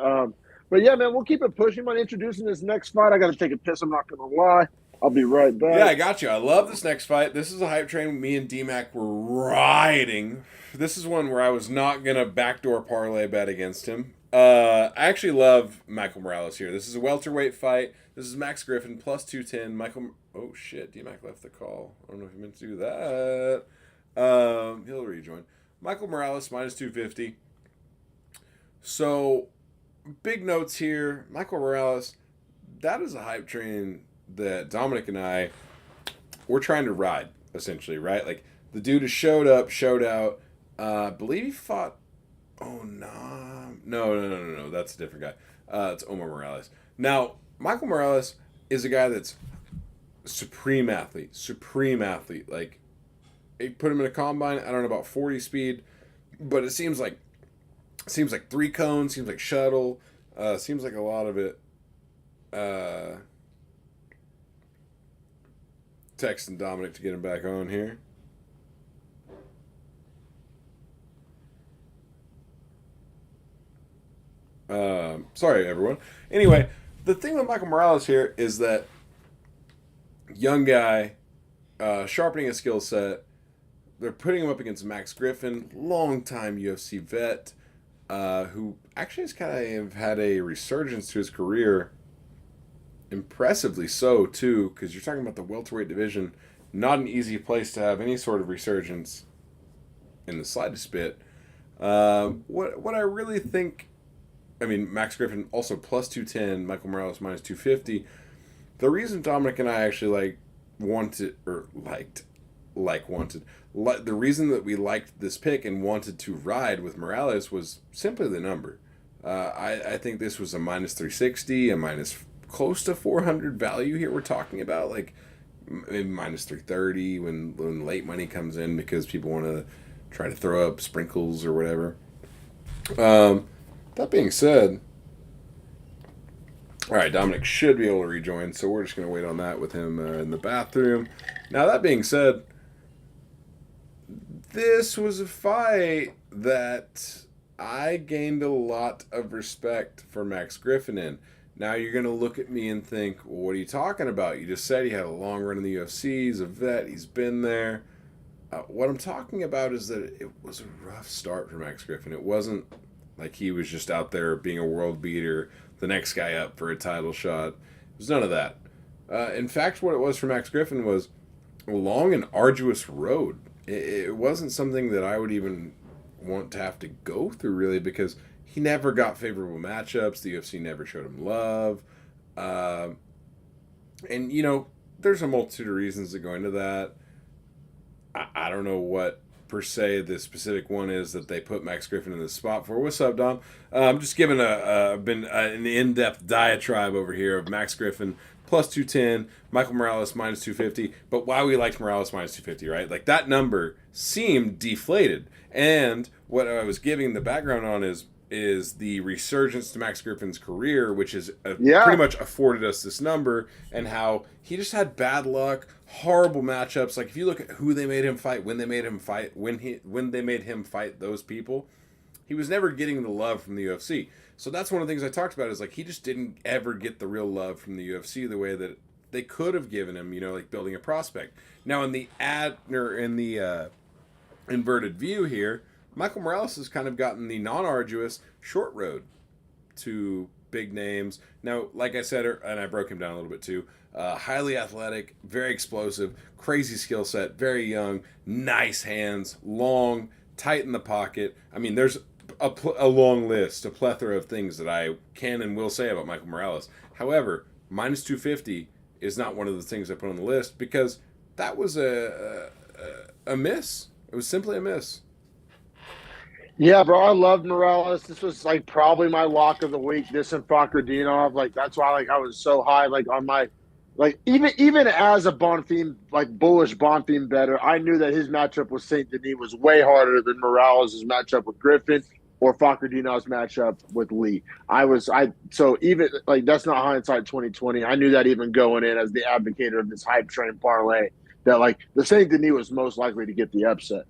But yeah, man, we'll keep it pushing on introducing this next fight. I got to take a piss. I'm not going to lie. I'll be right back. Yeah, I got you. I love this next fight. This is a hype train me and D-Mac were riding. This is one where I was not going to backdoor parlay bet against him. I actually love Michael Morales here. This is a welterweight fight. This is Max Griffin, plus 210. Oh, shit. D-Mac left the call. I don't know if he meant to do that. He'll rejoin. Michael Morales, minus 250. So, big notes here. Michael Morales, that is a hype train that Dominic and I, we're trying to ride, essentially, right? Like, the dude has showed out. I believe he fought... Oh, nah. No. That's a different guy. It's Omar Morales. Now, Michael Morales is a guy that's supreme athlete. Like, they put him in a combine. I don't know about 40 speed, but it seems like 3 cones, seems like shuttle, seems like a lot of it. Texting Dominic to get him back on here. Sorry, everyone. Anyway, the thing with Michael Morales here is that young guy, sharpening his skill set. They're putting him up against Max Griffin, longtime UFC vet, who actually has kind of had a resurgence to his career. Impressively so, too, because you're talking about the welterweight division. Not an easy place to have any sort of resurgence in the slightest bit. What I really think, I mean, Max Griffin also plus 210, Michael Morales minus 250. The reason Dominic and I actually the reason that we liked this pick and wanted to ride with Morales was simply the number. I think this was a minus 360, a minus close to 400 value here we're talking about, like maybe minus 330 when late money comes in because people want to try to throw up sprinkles or whatever. That being said, all right, Dominic should be able to rejoin, so we're just going to wait on that with him in the bathroom. Now, that being said, this was a fight that I gained a lot of respect for Max Griffin in. Now you're going to look at me and think, well, what are you talking about? You just said he had a long run in the UFC. He's a vet. He's been there. What I'm talking about is that it was a rough start for Max Griffin. It wasn't like he was just out there being a world beater, the next guy up for a title shot. It was none of that. In fact, what it was for Max Griffin was a long and arduous road. It wasn't something that I would even want to have to go through, really, because he never got favorable matchups. The UFC never showed him love. And, there's a multitude of reasons that go into that. I don't know what, per se, the specific one is that they put Max Griffin in the spot for. What's up, Dom? I'm just giving an in-depth diatribe over here of Max Griffin plus 210, Michael Morales minus 250. But why we liked Morales minus 250, right? Like, that number seemed deflated. And what I was giving the background on is the resurgence to Max Griffin's career, which is pretty much afforded us this number, and how he just had bad luck, horrible matchups. Like, if you look at who they made him fight, when they made him fight those people, he was never getting the love from the UFC. So that's one of the things I talked about, is like, he just didn't ever get the real love from the UFC the way that they could have given him, like building a prospect. Now in the inverted view here, Michael Morales has kind of gotten the non-arduous short road to big names. Now, like I said, and I broke him down a little bit too, highly athletic, very explosive, crazy skill set, very young, nice hands, long, tight in the pocket. I mean, there's a long list, a plethora of things that I can and will say about Michael Morales. However, minus 250 is not one of the things I put on the list, because that was a miss. It was simply a miss. Yeah, bro, I loved Morales. This was probably my lock of the week. This and Fakardinov, that's why I was so high on my even as a Bonfim bullish Bonfim better, I knew that his matchup with Saint Denis was way harder than Morales' matchup with Griffin or Fakardinov's matchup with Lee. So even that's not hindsight 2020. I knew that even going in as the advocator of this hype train parlay, that the Saint Denis was most likely to get the upset.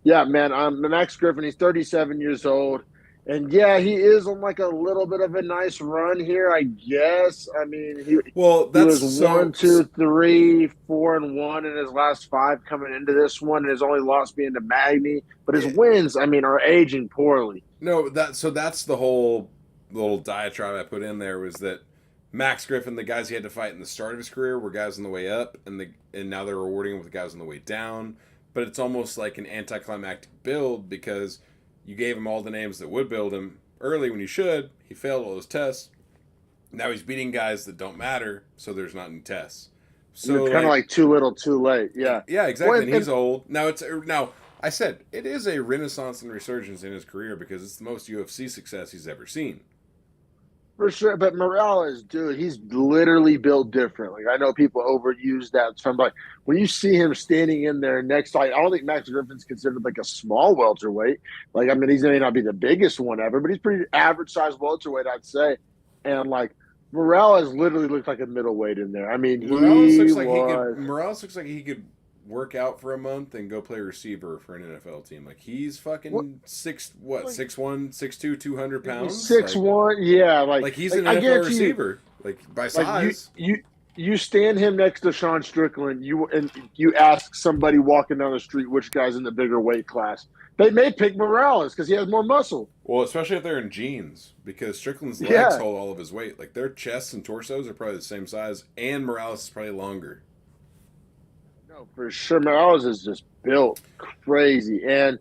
Yeah, man, Max Griffin, he's 37 years old. And, yeah, he is on, a little bit of a nice run here, I guess. I mean, he was 1, 2, 3, 4, and 1 in his last 5 coming into this one, and his only loss being to Magny. But his wins, are aging poorly. No, that's the whole little diatribe I put in there, was that Max Griffin, the guys he had to fight in the start of his career were guys on the way up, and now they're rewarding him with guys on the way down. But it's almost like an anticlimactic build, because you gave him all the names that would build him early when you should. He failed all those tests. Now he's beating guys that don't matter, so there's not any tests. So it's kind of too little, too late. Yeah. Yeah, exactly. And he's old. Now I said it is a renaissance and resurgence in his career, because it's the most UFC success he's ever seen. For sure, but Morales, dude, he's literally built different. Like I know people overuse that term, but when you see him standing in there next, I don't think Max Griffin's considered like a small welterweight. Like I mean, he may not be the biggest one ever, but he's pretty average size welterweight, I'd say. And like Morales literally looked like a middleweight in there. I mean, he was. Morales looks like he could work out for a month and go play receiver for an NFL team. Like he's What, fucking like, 6'1", 6'2", 200 pounds. 6'1", yeah, Like he's an I NFL guarantee you, receiver, like by like size. you stand him next to Sean Strickland, you ask somebody walking down the street which guy's in the bigger weight class. They may pick Morales because he has more muscle. Well, especially if they're in jeans, because Strickland's legs Yeah, hold all of his weight. Like their chests and torsos are probably the same size, and Morales is probably longer. no, for sure. Morales is just built crazy, and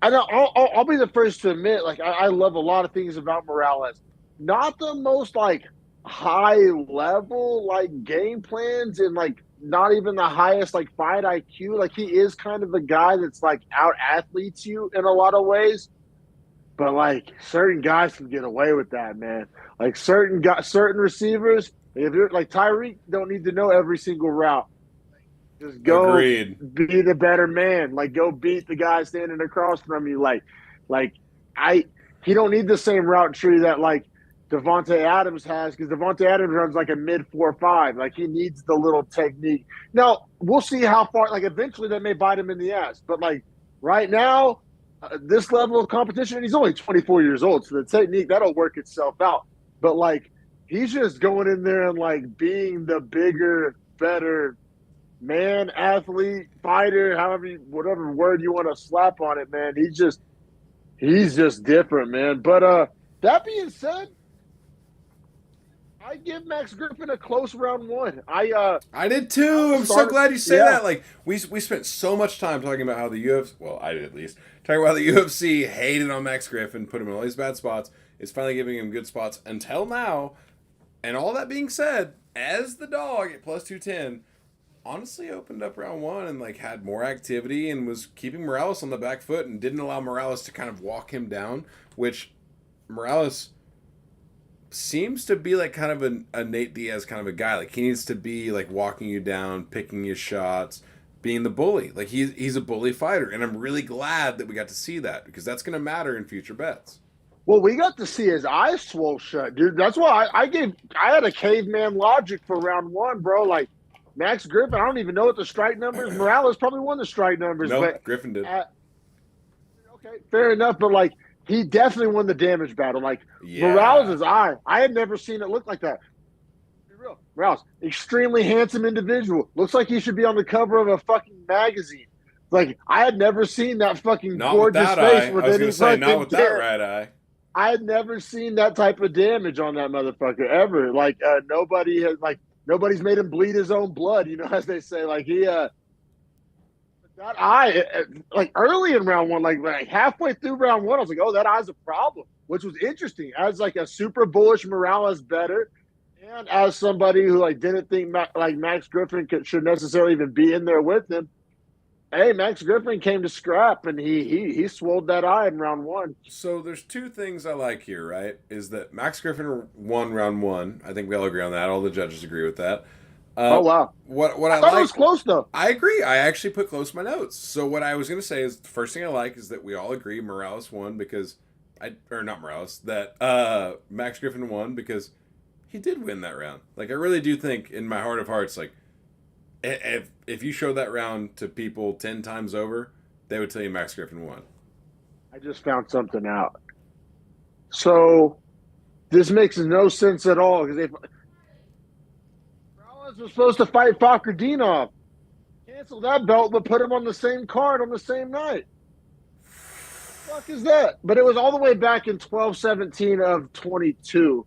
I know I'll be the first to admit, like I love a lot of things about Morales. Not the most like high level like game plans and like not even the highest like fight IQ. Like he is kind of a guy that's like out athletes you in a lot of ways. But like certain guys can get away with that, man. Like certain receivers, if you're like Tyreek, don't need to know every single route. Just go Agreed. be the better man. Like go beat the guy standing across from you. Like I he don't need the same route tree that like Devontae Adams has because Devontae Adams runs like a mid 4.5. Like he needs the little technique. Now we'll see how far. Like eventually that may bite him in the ass. But like right now, this level of competition, and he's only 24 years old, so the technique that'll work itself out. But like he's just going in there and like being the bigger, better man, athlete, fighter, whatever word you want to slap on it, man. He's just different, man. But that being said, I give Max Griffin a close round one. I did I too. was I'm so started, glad you say yeah. that. Like we spent so much time talking about how the UFC, well, I did at least, talking about how the UFC hated on Max Griffin, put him in all these bad spots. It's finally giving him good spots until now. And all that being said, as the dog at plus 210, honestly opened up round one and like had more activity and was keeping Morales on the back foot and didn't allow Morales to kind of walk him down, which Morales seems to be like kind of a Nate Diaz kind of a guy. Like he needs to be like walking you down, picking his shots, being the bully. Like he's a bully fighter, and I'm really glad that we got to see that because that's going to matter in future bets. Well, we got to see his eyes swole shut, dude. That's why I had a caveman logic for round one, bro. Like Max Griffin, I don't even know what the strike numbers. Morales probably won the strike numbers, No, but Griffin did. okay, fair enough. But like he definitely won the damage battle. Like Yeah. Morales' eye, I had never seen it look like that. Be real, Morales, extremely handsome individual. Looks like he should be on the cover of a fucking magazine. Like I had never seen that fucking Not with gorgeous that eye. face I with was any going to say, not fucking with that right eye. I had never seen that type of damage on that motherfucker ever. Like nobody's made him bleed his own blood, you know, as they say. Like that eye, like early in round one, like halfway through round one, I was like, oh, that eye's a problem, which was interesting. As like a super bullish Morales better, and as somebody who like didn't think like Max Griffin should necessarily even be in there with him. Hey, Max Griffin came to scrap, and he swolled that eye in round one. So there's two things I like here, right? Is that Max Griffin won round one. I think we all agree on that. All the judges agree with that. Oh wow, What I I thought it like, was close though. I agree. I actually put close to my notes. So what I was going to say is the first thing I like is that we all agree Morales won because or not Morales, that Max Griffin won because he did win that round. Like I really do think in my heart of hearts, like if you showed that round to people 10 times over, they would tell you Max Griffin won. I just found something out. So this makes no sense at all because if Morales was supposed to fight Fakrdinov, cancel that belt, but put him on the same card on the same night. What the fuck is that? But it was all the way back in 12/17 of 22.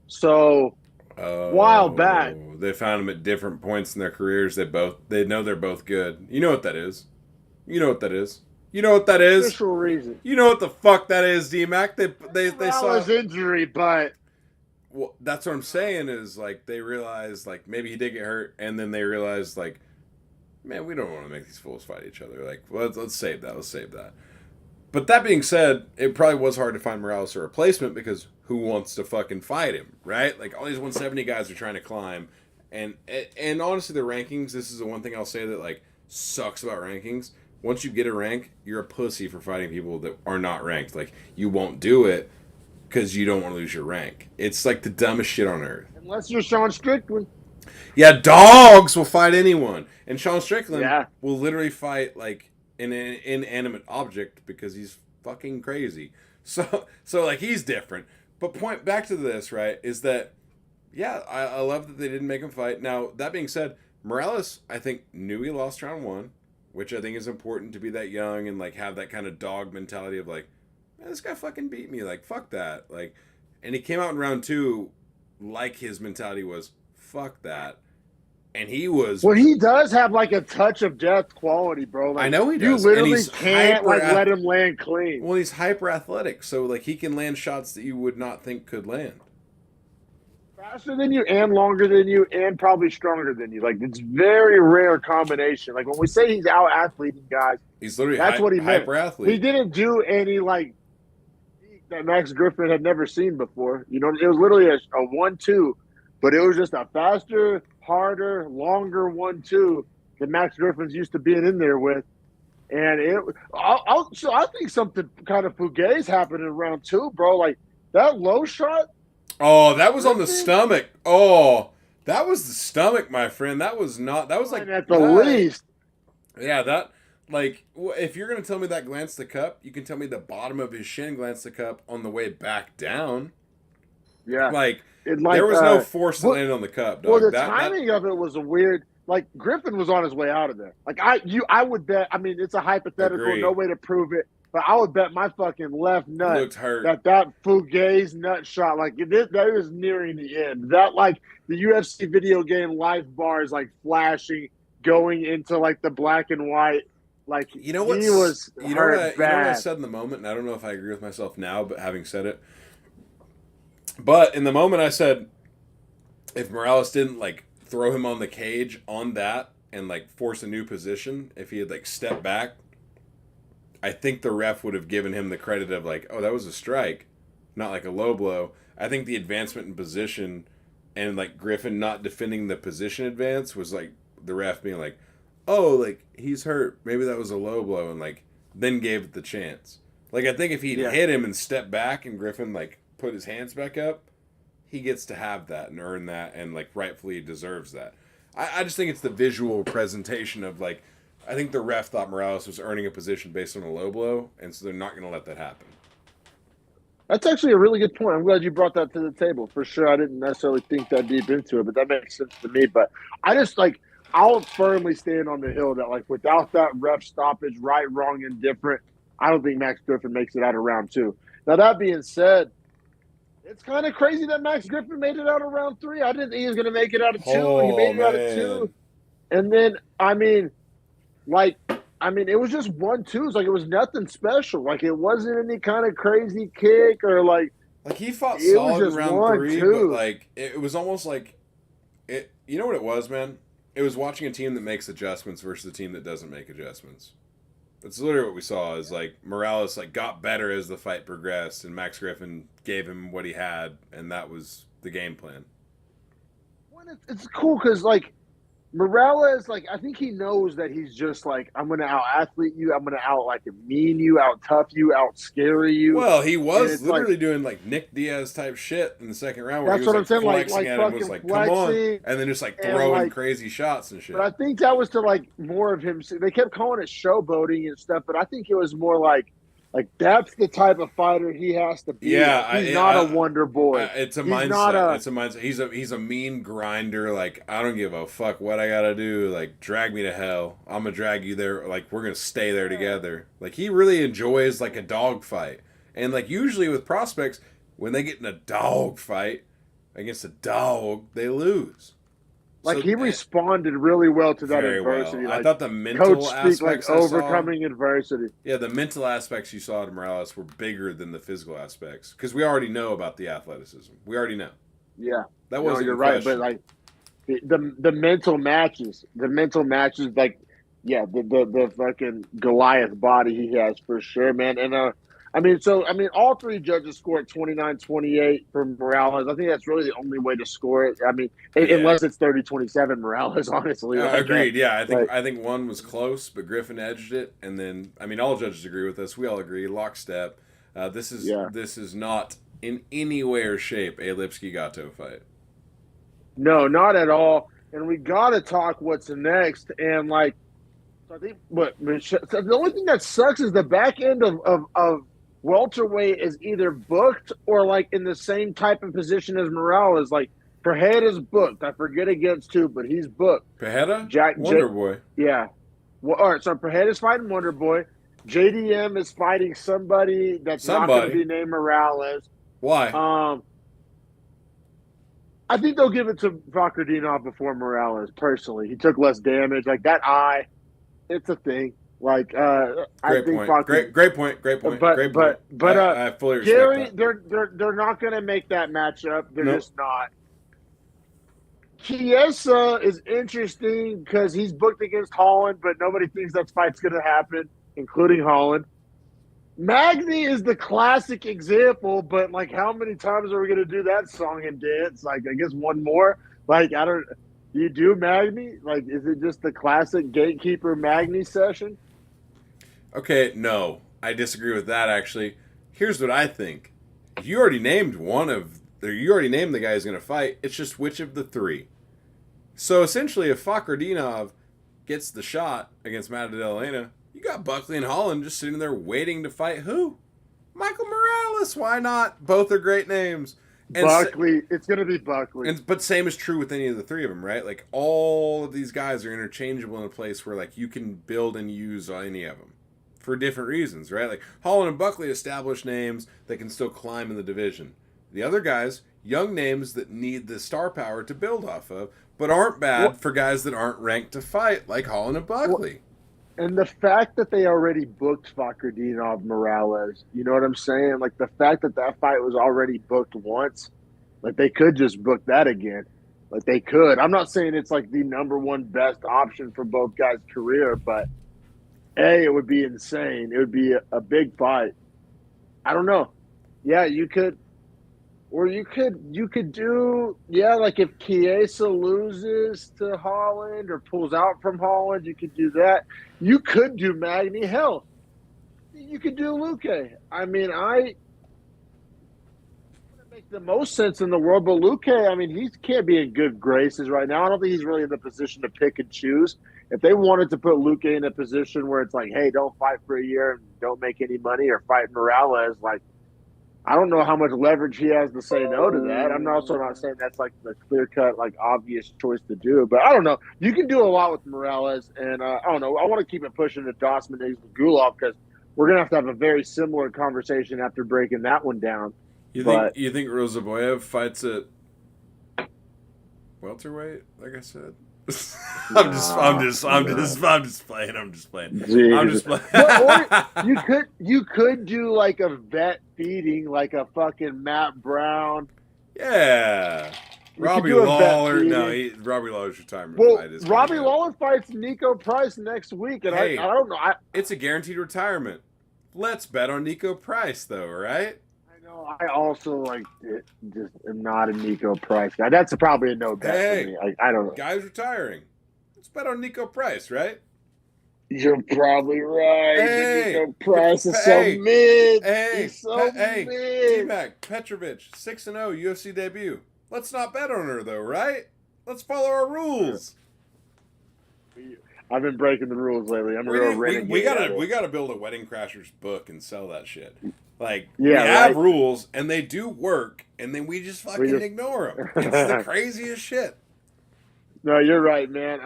So while back. Oh, they found them at different points in their careers. They know they're both good. You know what that is. You know what that is. You know what that is. Official reason. You know what the fuck that is, D-Mac. They saw Morales injury, but well, that's what I'm saying is like they realized like maybe he did get hurt, and then they realized like, man, we don't want to make these fools fight each other. Like, well, let's save that. Let's save that. But that being said, it probably was hard to find Morales a replacement because who wants to fucking fight him, right? Like all these 170 guys are trying to climb, and honestly, the rankings. This is the one thing I'll say that like sucks about rankings. Once you get a rank, you're a pussy for fighting people that are not ranked. Like you won't do it because you don't want to lose your rank. It's like the dumbest shit on earth. Unless you're Sean Strickland. Yeah, dogs will fight anyone, and Sean Strickland Yeah. will literally fight like an inanimate object because he's fucking crazy. So like he's different. But point back to this, right? Is that yeah, I love that they didn't make him fight. Now that being said, Morales I think knew he lost round 1, which I think is important to be that young and like have that kind of dog mentality of like, man, this guy fucking beat me, like fuck that, like, and he came out in round 2 like his mentality was fuck that. And he was. Well, he does have like a touch of death quality, bro. Like, I know he does. You literally can't like let him land clean. Well, he's hyper athletic, so like he can land shots that you would not think could land. Faster than you and longer than you and probably stronger than you. Like it's very rare combination. Like when we say he's out athleting guys, he's literally that's what he meant. Hyper athlete. He didn't do any like that Max Griffin had never seen before. You know, it was literally a 1-2, but it was just a faster, harder, longer 1-2 that Max Griffin's used to being in there with. And I think something kind of fugazi happened in round 2, bro. Like that low shot. Oh, that was on the stomach. Oh, that was the stomach, my friend. That was not. That was like at the least. Yeah, that like if you're gonna tell me that glanced the cup, you can tell me the bottom of his shin glanced the cup on the way back down. Yeah, like there was no force to land on the cup. Dog. Well, the timing of it was a weird. Like Griffin was on his way out of there. Like I would bet. I mean, it's a hypothetical, Agreed. No way to prove it. But I would bet my fucking left nut looked hurt. that fugazi nut shot, like that is nearing the end. That like the UFC video game life bar is like flashing, going into like the black and white. Like you know what he was you know what I said in the moment, and I don't know if I agree with myself now, but having said it, but in the moment I said, if Morales didn't like throw him on the cage on that and like force a new position, if he had like stepped back, I think the ref would have given him the credit of like, oh, that was a strike, not like a low blow. I think the advancement in position and like Griffin not defending the position advance was like the ref being like, oh, like he's hurt, maybe that was a low blow, and like then gave it the chance. Like I think if he'd hit him and stepped back and Griffin like put his hands back up, he gets to have that and earn that and like rightfully deserves that. I just think it's the visual presentation of like, I think the ref thought Morales was earning a position based on a low blow, and so they're not going to let that happen. That's actually a really good point. I'm glad you brought that to the table. For sure, I didn't necessarily think that deep into it, but that makes sense to me. But I just like, I'll firmly stand on the hill that like without that ref stoppage, right, wrong, indifferent, I don't think Max Griffin makes it out of round 2. Now that being said, it's kind of crazy that Max Griffin made it out of round 3. I didn't think he was going to make it out of 2. He made it out of 2. And then, it was just 1-2s. Like, it was nothing special. Like, it wasn't any kind of crazy kick or, like he fought solid in round 3, but, like, it was almost like it. You know what it was, man? It was watching a team that makes adjustments versus a team that doesn't make adjustments. That's literally what we saw is, like, Morales, like, got better as the fight progressed, and Max Griffin gave him what he had, and that was the game plan. Well, it's cool because, like, Morales, like, I think he knows that he's just like, I'm going to out-athlete you. I'm going to out-mean you, out-tough you, out-scary you. Well, he was literally doing, like, Nick Diaz type shit in the second round where he was, like, flexing at him, was like, come on, and then just, like, throwing crazy shots and shit. But I think that was to, like, more of him. They kept calling it showboating and stuff, but I think it was more like that's the type of fighter he has to be. Yeah, he's not a wonder boy. It's a mindset. It's a mindset. He's a mean grinder. Like, I don't give a fuck what I gotta do. Like, drag me to hell. I'm gonna drag you there. Like, we're gonna stay there together. Like, he really enjoys like a dog fight. And like usually with prospects, when they get in a dog fight against a dog, they lose. Like, he responded really well to that adversity. Well. Like, I thought the mental aspects, like overcoming adversity. Yeah, the mental aspects you saw to Morales were bigger than the physical aspects because we already know about the athleticism. We already know. Yeah, that wasn't. You're right, but like the mental matches, like Yeah, the fucking Goliath body he has for sure, man. And I mean, all three judges scored 29-28 for Morales. I think that's really the only way to score it. I mean, Yeah. unless it's 30-27 Morales, honestly. Agreed. Yeah, Like I think one was close, but Griffin edged it, and then I mean, all judges agree with us. We all agree, lockstep. yeah. This is not in any way or shape a Lipsky Gatto fight. No, not at all. And we got to talk what's next. And like, I think so the only thing that sucks is the back end of welterweight is either booked or like in the same type of position as Morales. Like Perhead is booked. I forget against two, but he's booked. Pajeda, J, Wonder Boy, yeah. Well, all right. So Perhead is fighting Wonder Boy. JDM is fighting somebody that's not going to be named Morales. Why? I think they'll give it to Vakardinov before Morales. Personally, he took less damage. Like that eye, it's a thing. Like I think point. Great point. But I fully respect Gary, that. they're not going to make that matchup. They're Nope. just not. Chiesa is interesting because he's booked against Holland, but nobody thinks that fight's going to happen, including Holland. Magny is the classic example, but like, how many times are we going to do that song and dance? Like, I guess one more. Like, I don't. Do you do Magny? Like, is it just the classic gatekeeper Magny session? Okay, no, I disagree with that. Actually, here's what I think. You already named you already named the guy who's going to fight. It's just which of the three. So essentially, if Fakhretdinov gets the shot against Magdalena, you got Buckley and Holland just sitting there waiting to fight who? Michael Morales. Why not? Both are great names. And Buckley. It's going to be Buckley. but same is true with any of the three of them, right? Like all of these guys are interchangeable in a place where like you can build and use any of them for different reasons, right? Like Holland and Buckley established names that can still climb in the division. The other guys, young names that need the star power to build off of, but aren't bad for guys that aren't ranked to fight, like Holland and Buckley. And the fact that they already booked Fakhretdinov Morales, you know what I'm saying? Like the fact that fight was already booked once, like they could just book that again. Like they could. I'm not saying it's like the number one best option for both guys' career, but it would be insane. It would be a big fight. I don't know. Yeah, you could. Or you could do, like if Chiesa loses to Holland or pulls out from Holland, you could do that. You could do Magny. Hell, you could do Luque. I mean, I make the most sense in the world, but Luque, I mean, he can't be in good graces right now. I don't think he's really in the position to pick and choose. If they wanted to put Luque in a position where it's like, hey, don't fight for a year and don't make any money, or fight Morales, like, I don't know how much leverage he has to say no to that. I'm also not saying that's like the clear-cut, like obvious choice to do, but I don't know. You can do a lot with Morales, and I don't know. I want to keep it pushing to Dosman Gulov because we're gonna have to have a very similar conversation after breaking that one down. You think Rozaboyev fights at welterweight? Like I said. I'm just playing. Or you could do like a vet feeding, like a fucking Matt Brown. Yeah. Robbie Lawler. No, Robbie Lawler's retirement fight is Robbie Lawler fights Nico Price next week, and I don't know. It's a guaranteed retirement. Let's bet on Nico Price, though, right? I also just am not a Nico Price guy. That's probably a no bet for me. I don't know. Guy's retiring. Let's bet on Nico Price, right? You're probably right. Nico Price is so mid. He's so mid. T-Mac, Petrovic, 6-0 UFC debut. Let's not bet on her, though, right? Let's follow our rules. I've been breaking the rules lately. I'm a real renegade. We gotta build a Wedding Crashers book and sell that shit. Like, we have rules, and they do work, and then we just fucking ignore them. It's the craziest shit. No, you're right, man.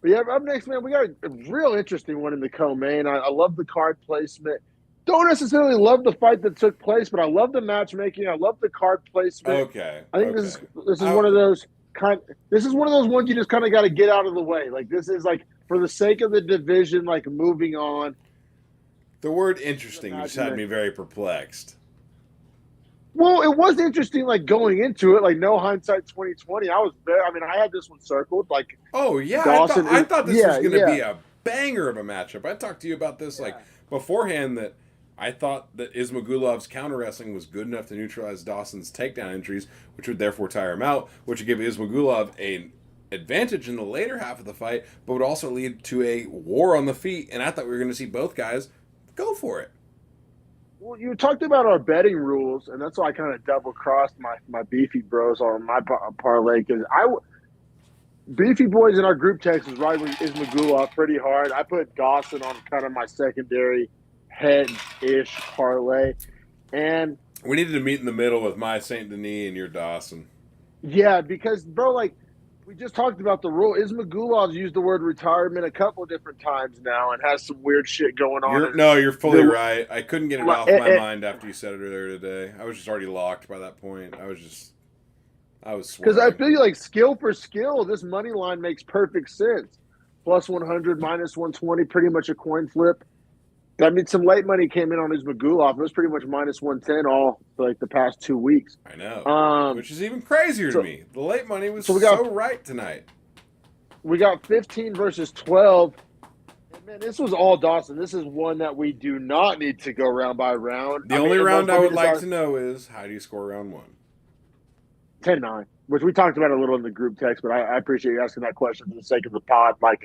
But yeah, up next, man, we got a real interesting one in the co-main. I love the card placement. Don't necessarily love the fight that took place, but I love the matchmaking. I love the card placement. Okay. I think this is one of those this is one of those ones you just kind of got to get out of the way. Like, this is like for the sake of the division, like moving on. The word interesting just had me very perplexed. Well, it was interesting, like going into it, like no hindsight 2020. I had this one circled, like. Oh yeah, Dawson, I thought this was going to be a banger of a matchup. I talked to you about this like beforehand that I thought that Ismagulov's counter wrestling was good enough to neutralize Dawson's takedown entries, which would therefore tire him out, which would give Ismagulov an advantage in the later half of the fight, but would also lead to a war on the feet. And I thought we were going to see both guys go for it. Well, you talked about our betting rules, and that's why I kind of double-crossed my Beefy bros on my parlay, because Beefy boys in our group text was riding with Ismagulov pretty hard. I put Dawson on kind of my secondary head-ish parlay. And we needed to meet in the middle with my St. Denis and your Dawson. Yeah, because, bro, like, we just talked about the rule. Ismagulov's used the word retirement a couple of different times now and has some weird shit going on. You're fully right. I couldn't get it off my mind after you said it earlier today. I was just already locked by that point. I was swearing. Because I feel like skill for skill, this money line makes perfect sense. Plus 100, minus 120, pretty much a coin flip. I mean, some late money came in on Ismagulov. It was pretty much minus 110 all for like the past 2 weeks. I know. Which is even crazier to me. The late money was so right tonight. We got 15 versus 12. And man, this was all Dawson. This is one that we do not need to go round by round. The only round I would like to know is, how do you score round one? 10-9, which we talked about a little in the group text, but I appreciate you asking that question for the sake of the pod. Like,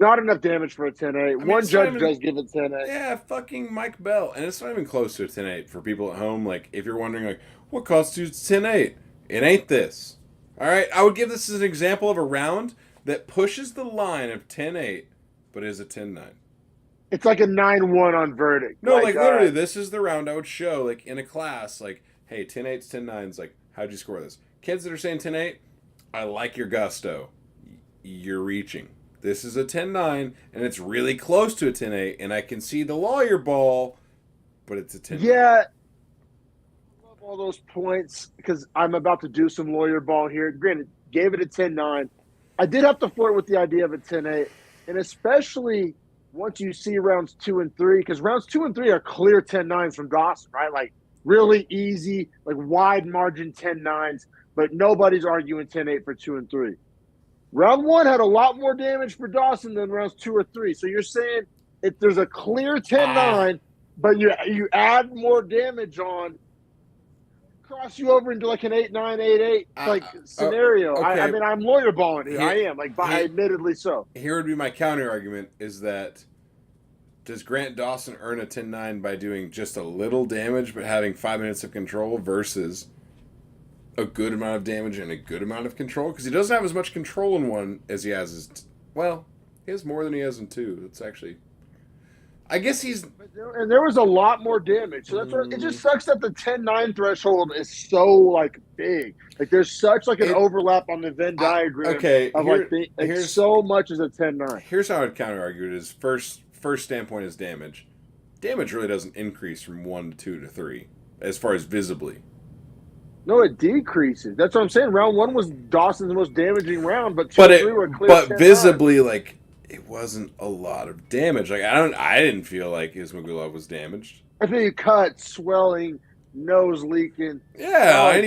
not enough damage for a 10-8. One judge does give it 10-8. Yeah, fucking Mike Bell. And it's not even close to a 10-8 for people at home. Like, if you're wondering, like, what constitutes 10-8? It ain't this. All right? I would give this as an example of a round that pushes the line of 10-8, but is a 10-9. It's like a 9-1 on verdict. No, like literally, this is the round I would show, like, in a class, like, hey, 10-8's 10-9's, like, how'd you score this? Kids that are saying 10-8, I like your gusto. You're reaching. This is a 10-9, and it's really close to a 10-8, and I can see the lawyer ball, but it's a 10-9. Yeah. I love all those points because I'm about to do some lawyer ball here. Granted, gave it a 10-9. I did have to flirt with the idea of a 10-8, and especially once you see rounds 2 and 3, because rounds 2 and 3 are clear 10-9s from Dawson, right? Like, really easy, like wide margin 10-9s, but nobody's arguing 10-8 for 2 and 3. Round 1 had a lot more damage for Dawson than rounds 2 or 3. So you're saying if there's a clear 10-9, but you add more damage on, cross you over into like an 8-9, 8-8 like scenario. Okay. I mean, I'm lawyer balling here. I am, like, admittedly so. Here would be my counter argument: is that does Grant Dawson earn a 10-9 by doing just a little damage but having 5 minutes of control versus a good amount of damage and a good amount of control? Because he doesn't have as much control in one as he has he has more than he has in two. It's actually, I guess he's, and there was a lot more damage. So that's what, it just sucks that the 10-9 threshold is so like big. Like there's such like an overlap on the Venn diagram. Okay, of here's so much as a 10-9. Here's how I'd counter argue it: is first standpoint is damage. Damage really doesn't increase from 1 to 2 to 3 as far as visibly. No, it decreases. That's what I'm saying. Round 1 was Dawson's most damaging round, but 2 and 3 were clear. But visibly, like, it wasn't a lot of damage. Like I didn't feel like Ismagulov was damaged. I think cut, swelling, nose leaking. Yeah, I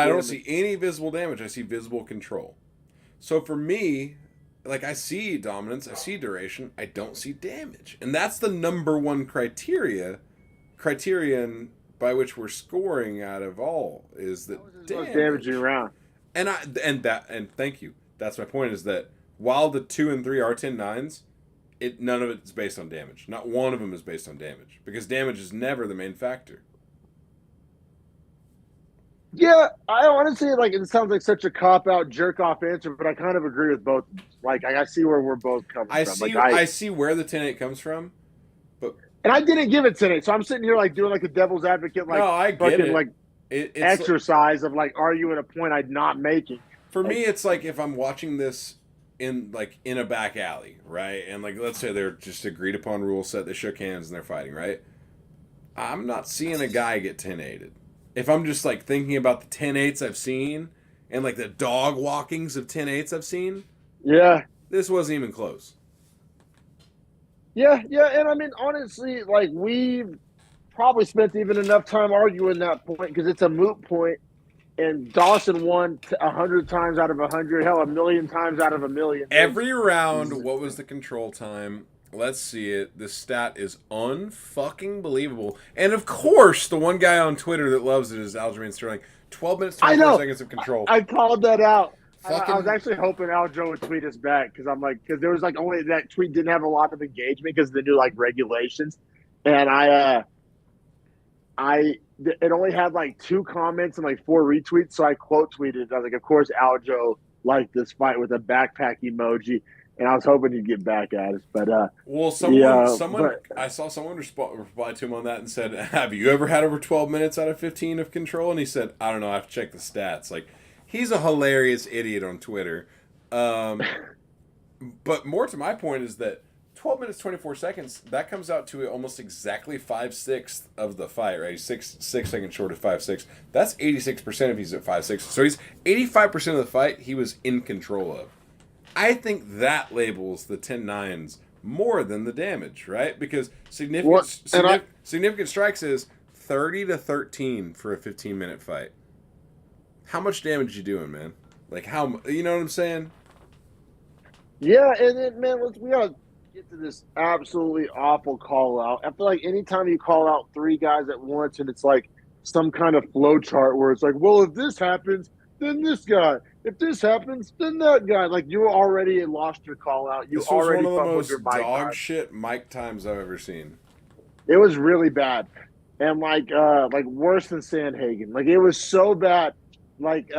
don't see any visible damage. I see visible control. So for me, like, I see dominance, I see duration, I don't see damage, and that's the number one criterion by which we're scoring out of all is that most damaging round. And thank you. That's my point, is that while the 2 and 3 are 10-9s, none of it is based on damage. Not one of them is based on damage, because damage is never the main factor. Yeah, I honestly, like, it sounds like such a cop-out, jerk-off answer, but I kind of agree with both. Like, I see where we're both coming from. I see where the 10-8 comes from, but... And I didn't give it 10-8, so I'm sitting here, like, doing, like, a devil's advocate, like, no, I get fucking, it. like, it's exercise of, like, arguing a point I'm not making. For me, it's like if I'm watching this in a back alley, right? And, like, let's say they're just agreed upon rule set, they shook hands and they're fighting, right? I'm not seeing a guy get 10-8'd. If I'm just, like, thinking about the 10-8s I've seen and, like, the dog walkings of 10-8s I've seen, yeah, this wasn't even close. Yeah, and I mean, honestly, like, we've probably spent even enough time arguing that point because it's a moot point. And Dawson won 100 times out of 100, hell, 1,000,000 times out of 1,000,000. Every round, what was the control time? Let's see it. This stat is unfucking believable. And of course, the one guy on Twitter that loves it is Aljamain Sterling. 12 minutes, 24 seconds of control. I called that out. I was actually hoping Aljo would tweet us back because I'm like, because there was like only that tweet didn't have a lot of engagement because of the new like regulations, and it only had like 2 comments and like 4 retweets, so I quote tweeted. I was like, of course Aljo liked this fight with a backpack emoji, and I was hoping he'd get back at us, but I saw someone reply to him on that and said, "Have you ever had over 12 minutes out of 15 of control?" And he said, "I don't know. I have to check the stats." Like, he's a hilarious idiot on Twitter. But more to my point is that 12 minutes, 24 seconds, that comes out to almost exactly 5/6 of the fight, right? He's 6 seconds short of 5/6. That's 86% if he's at 5/6. So he's 85% of the fight he was in control of. I think that labels the 10-9s more than the damage, right? Because significant strikes is 30-13 for a 15-minute fight. How much damage you doing, man? Like, how, you know what I'm saying? Yeah, and then, man, we gotta get to this absolutely awful call out. I feel like anytime you call out 3 guys at once and it's like some kind of flow chart where it's like, well, if this happens, then this guy. If this happens, then that guy. Like, you already lost your call out. You already one of the most your mic dog time. shit mic times I've ever seen. It was really bad, and like worse than Sandhagen. Like, it was so bad. Like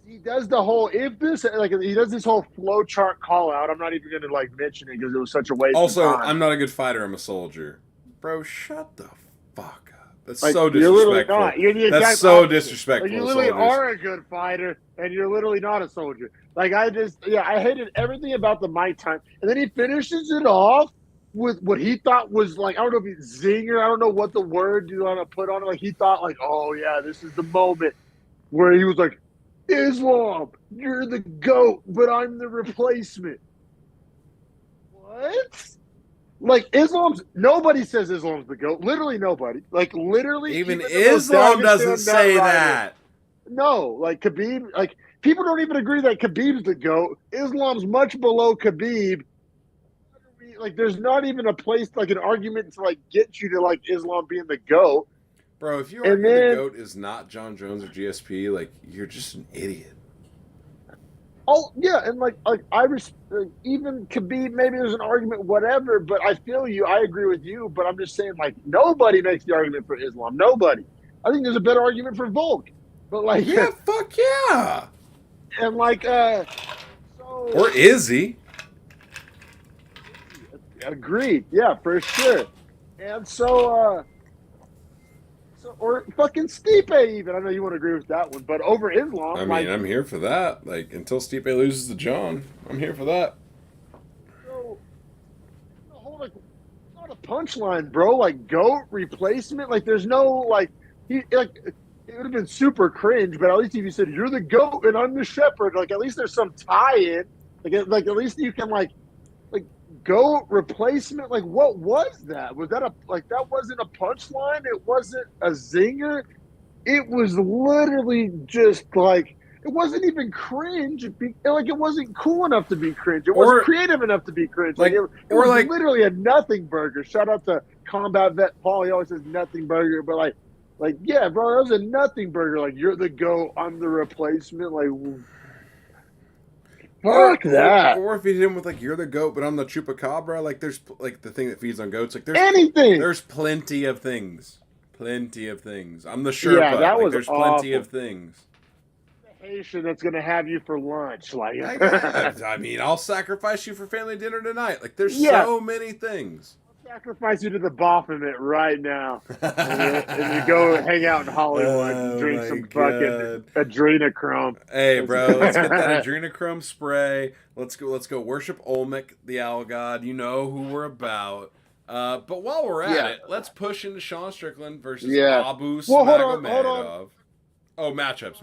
he does the whole he does this whole flow chart call out. I'm not even gonna like mention it because it was such a waste. Also, of time. I'm not a good fighter. I'm a soldier, bro. Shut the fuck up. That's like, so disrespectful. That's so disrespectful. Like, you literally are a good fighter, and you're literally not a soldier. Like, I hated everything about the mic time. And then he finishes it off with what he thought was, like, I don't know if he's zinger. I don't know what the word you want to put on it. Like, he thought, like, oh, yeah, this is the moment where he was like, Islam, you're the GOAT, but I'm the replacement. What? Like, nobody says Islam's the GOAT. Literally nobody. Like, literally. Even Islam doesn't say that. No, like, Khabib, like, people don't even agree that Khabib's the GOAT. Islam's much below Khabib. Like, there's not even a place, like, an argument to, like, get you to, like, Islam being the GOAT. Bro, if you argue the GOAT is not John Jones or GSP, like, you're just an idiot. Oh, yeah, and, even Khabib, maybe there's an argument, whatever, but I feel you. I agree with you, but I'm just saying, like, nobody makes the argument for Islam. Nobody. I think there's a better argument for Volk. But, like... Yeah, fuck yeah! And, like, or Izzy. Agreed. Yeah, for sure. And or fucking Stipe even. I know you won't agree with that one, but over Islam. I mean, I'm here for that. Like, until Stipe loses to John, I'm here for that. So, the whole, like, it's not a punchline, bro. Like, GOAT replacement. Like, there's no, like, it would have been super cringe, but at least if you said, you're the GOAT and I'm the shepherd, like, at least there's some tie-in. Like at least you can, like, GOAT replacement, like, what was that? Was that that wasn't a punchline? It wasn't a zinger. It was literally just like, it wasn't even cringe. It wasn't cool enough to be cringe. It wasn't creative enough to be cringe. It was literally a nothing burger. Shout out to Combat Vet Paul. He always says nothing burger, but like yeah, bro, that was a nothing burger. Like, you're the GOAT, I'm the replacement. Like, fuck that. Or if he did him with, like, you're the GOAT, but I'm the chupacabra. Like, there's, like, the thing that feeds on goats. Like, there's anything. There's plenty of things. Plenty of things. I'm the Sherpa. Yeah, that was there's awful. Plenty of things. The Haitian that's gonna have you for lunch. Like, I mean, I'll sacrifice you for family dinner tonight. Like, there's so many things. Sacrifice you to the Baphomet right now, and you go hang out in Hollywood and drink some fucking adrenochrome. Hey, bro, let's get that adrenochrome spray. Let's go worship Olmec, the owl god. You know who we're about. But while we're at it, let's push into Sean Strickland versus Abus Magomedov. Oh, matchups.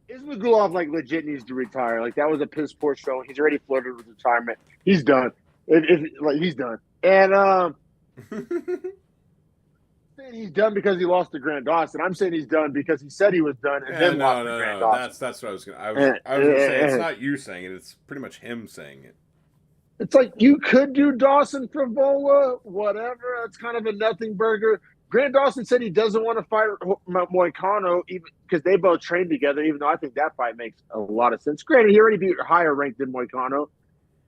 Ismagulov, like, legit needs to retire. Like, that was a piss poor show. He's already flirted with retirement. He's done. He's done. And He's done because he lost to Grant Dawson. I'm saying he's done because he said he was done and then lost to Grant Dawson. That's what I was going to. I was going to say it's not you saying it. It's pretty much him saying it. It's like you could do Dawson Frivola, whatever. That's kind of a nothing burger. Grant Dawson said he doesn't want to fight Moicano even because they both trained together, even though I think that fight makes a lot of sense. Granted, he already beat higher ranked than Moicano.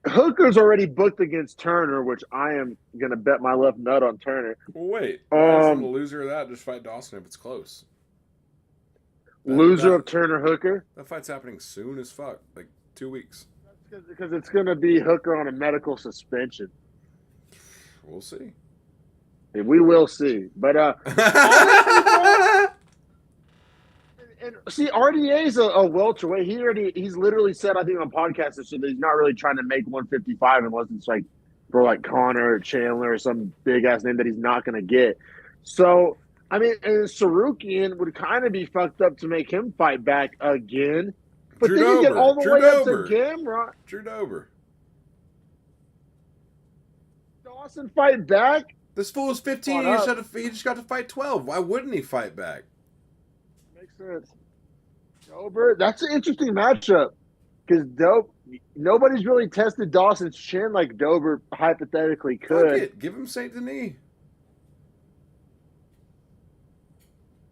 Hooker's already booked against Turner, which I am going to bet my left nut on Turner. Well, wait. Why isn't the loser of that just fight Dawson if it's close? Loser of Turner Hooker? That fight's happening soon as fuck. Like 2 weeks. That's because it's going to be Hooker on a medical suspension. We'll see. We will see. But and see, RDA's a welterweight. He's literally said, I think on podcasts that he's not really trying to make 155 unless it's like for like Connor or Chandler or some big ass name that he's not going to get. So I mean, and Sarukian would kind of be fucked up to make him fight back again. But then you get all the way up to Gamrot. Drew Dober. Dawson fight back? This fool is 15. He just got to fight 12. Why wouldn't he fight back? Makes sense. Dober, that's an interesting matchup because nobody's really tested Dawson's chin like Dober hypothetically could. Fuck it. Give him Saint Denis.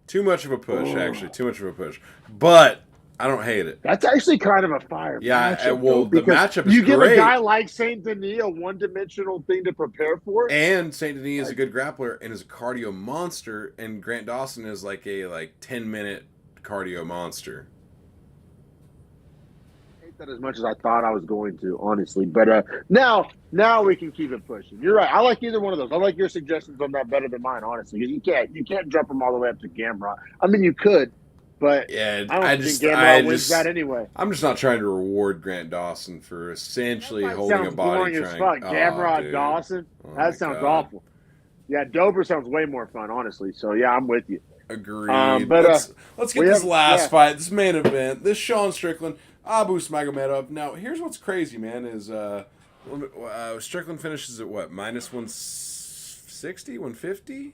Too much of a push, actually. Too much of a push. But I don't hate it. That's actually kind of a fire matchup. Well, the matchup is you give great. a guy like Saint Denis a one-dimensional thing to prepare for. And Saint Denis is a good grappler and is a cardio monster, and Grant Dawson is like a 10-minute cardio monster. I hate that as much as I thought I was going to, honestly. But now we can keep it pushing. You're right. I like either one of those. I like your suggestions on that better than mine, honestly, because you can't jump them all the way up to Gamrot. I mean, you could. But yeah, I don't think Gamrot wins that anyway. I'm just not trying to reward Grant Dawson for essentially holding a body triangle. Gamrot Dawson? That sounds awful. Yeah, Dober sounds way more fun, honestly. So, yeah, I'm with you. Agreed. But let's get this last fight, this main event, this Sean Strickland, Abus Magomedov. Now, here's what's crazy, man, is Strickland finishes at what, minus 160, 150?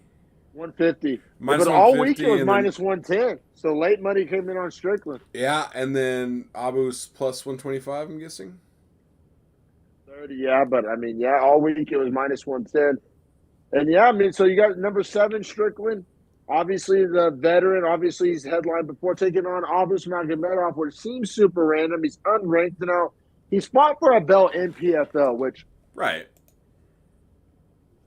150. Minus but all week it was minus 110. So late money came in on Strickland. Yeah, and then Abus plus 125, I'm guessing. 30, yeah, but I mean, yeah, all week it was minus 110. And yeah, I mean, so you got number 7 Strickland, obviously the veteran, obviously he's headlined before taking on Abus Magomedov, which seems super random. He's unranked now. He's fought for a belt in PFL, which right.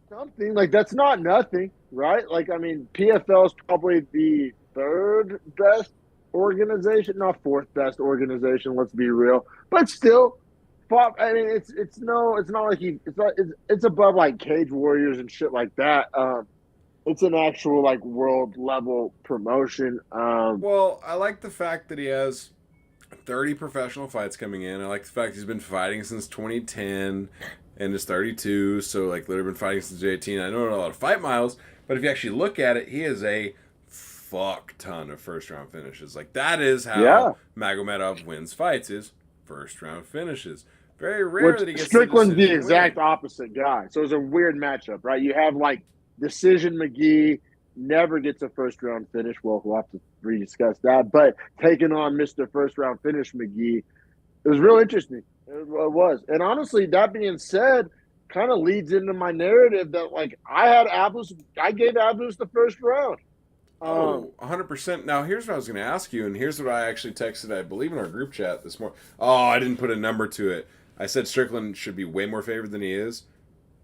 Something like that's not nothing, right? Like, I mean, PFL is probably the 3rd best organization, not 4th best organization. Let's be real, but still, I mean, it's not like it's above like Cage Warriors and shit like that. It's an actual like world level promotion. Well, I like the fact that he has 30 professional fights coming in. I like the fact he's been fighting since 2010. And is 32, so like literally been fighting since 18. I know not a lot of fight miles, but if you actually look at it, he has a fuck ton of first round finishes. Like that is how Magomedov wins fights, is first round finishes. Very rare that he gets Strickland's the exact opposite guy. So it's a weird matchup, right? You have like Decision McGee never gets a first round finish. Well, we'll have to rediscuss that. But taking on Mr. First Round Finish McGee, it was real interesting. It was. And honestly, that being said, kind of leads into my narrative that, like, I gave Abus the first round. 100%. Now, here's what I was going to ask you, and here's what I actually texted, I believe, in our group chat this morning. Oh, I didn't put a number to it. I said Strickland should be way more favored than he is.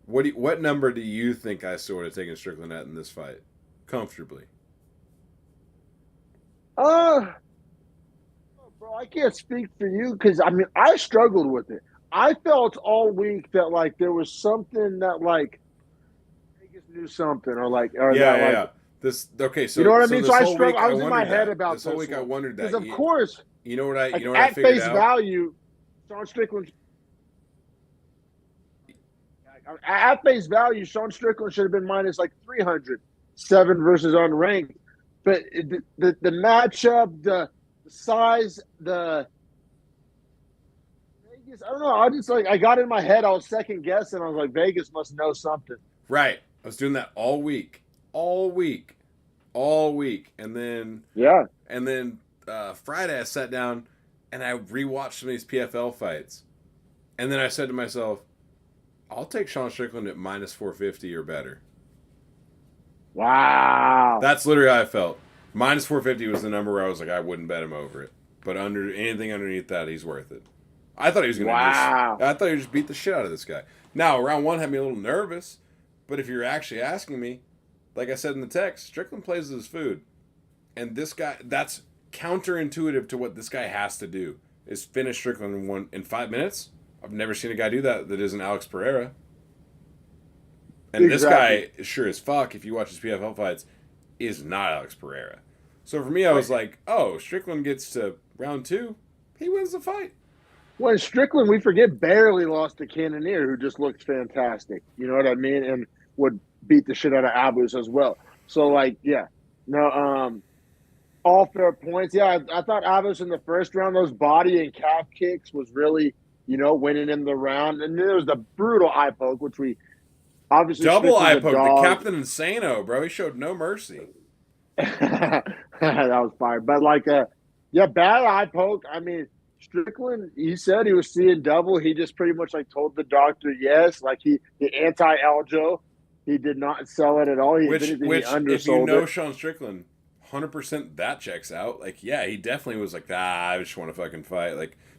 What number do you think I would have taken Strickland at in this fight? Comfortably. Bro, I can't speak for you because, I mean, I struggled with it. I felt all week that, like, there was something that, like, Vegas knew something or, like... Yeah. Okay, so... You know what I mean? So I struggled. I was in my head about this whole week. I wondered that. Because, of course... You know what I figured out? At face value, Sean Strickland... At face value, Sean Strickland should have been minus, like, 300. 7 versus unranked. But the matchup, the size, the Vegas, I don't know. I got in my head. I was second guessing. I was like, Vegas must know something. Right. I was doing that all week. All week. all week, and then Friday I sat down and I rewatched some of these PFL fights, and then I said to myself, I'll take Sean Strickland at minus 450 or better. Wow. That's literally how I felt. Minus 450 was the number where I was like, I wouldn't bet him over it. But anything underneath that, he's worth it. I thought he was going to just beat the shit out of this guy. Now, round one had me a little nervous, but if you're actually asking me, like I said in the text, Strickland plays his food. And this guy, that's counterintuitive to what this guy has to do, is finish Strickland in 5 minutes. I've never seen a guy do that isn't Alex Pereira. And This guy, sure as fuck, if you watch his PFL fights, is not Alex Pereira. So for me, I was like, oh, Strickland gets to round 2, he wins the fight. When Strickland, we forget, barely lost to Cannonier, who just looked fantastic. You know what I mean? And would beat the shit out of Abus as well. So, all fair points. Yeah, I thought Abus in the first round, those body and calf kicks was really, winning in the round. And then there was the brutal eye poke, which we obviously double eye poke. The Captain Insano, bro. He showed no mercy. That was fire. But bad eye poke. I mean, Strickland, he said he was seeing double. He just pretty much told the doctor yes. The anti-Aljo, he did not sell it at all. He undersold if you know it. Sean Strickland, 100% that checks out. He definitely was I just want to fucking fight.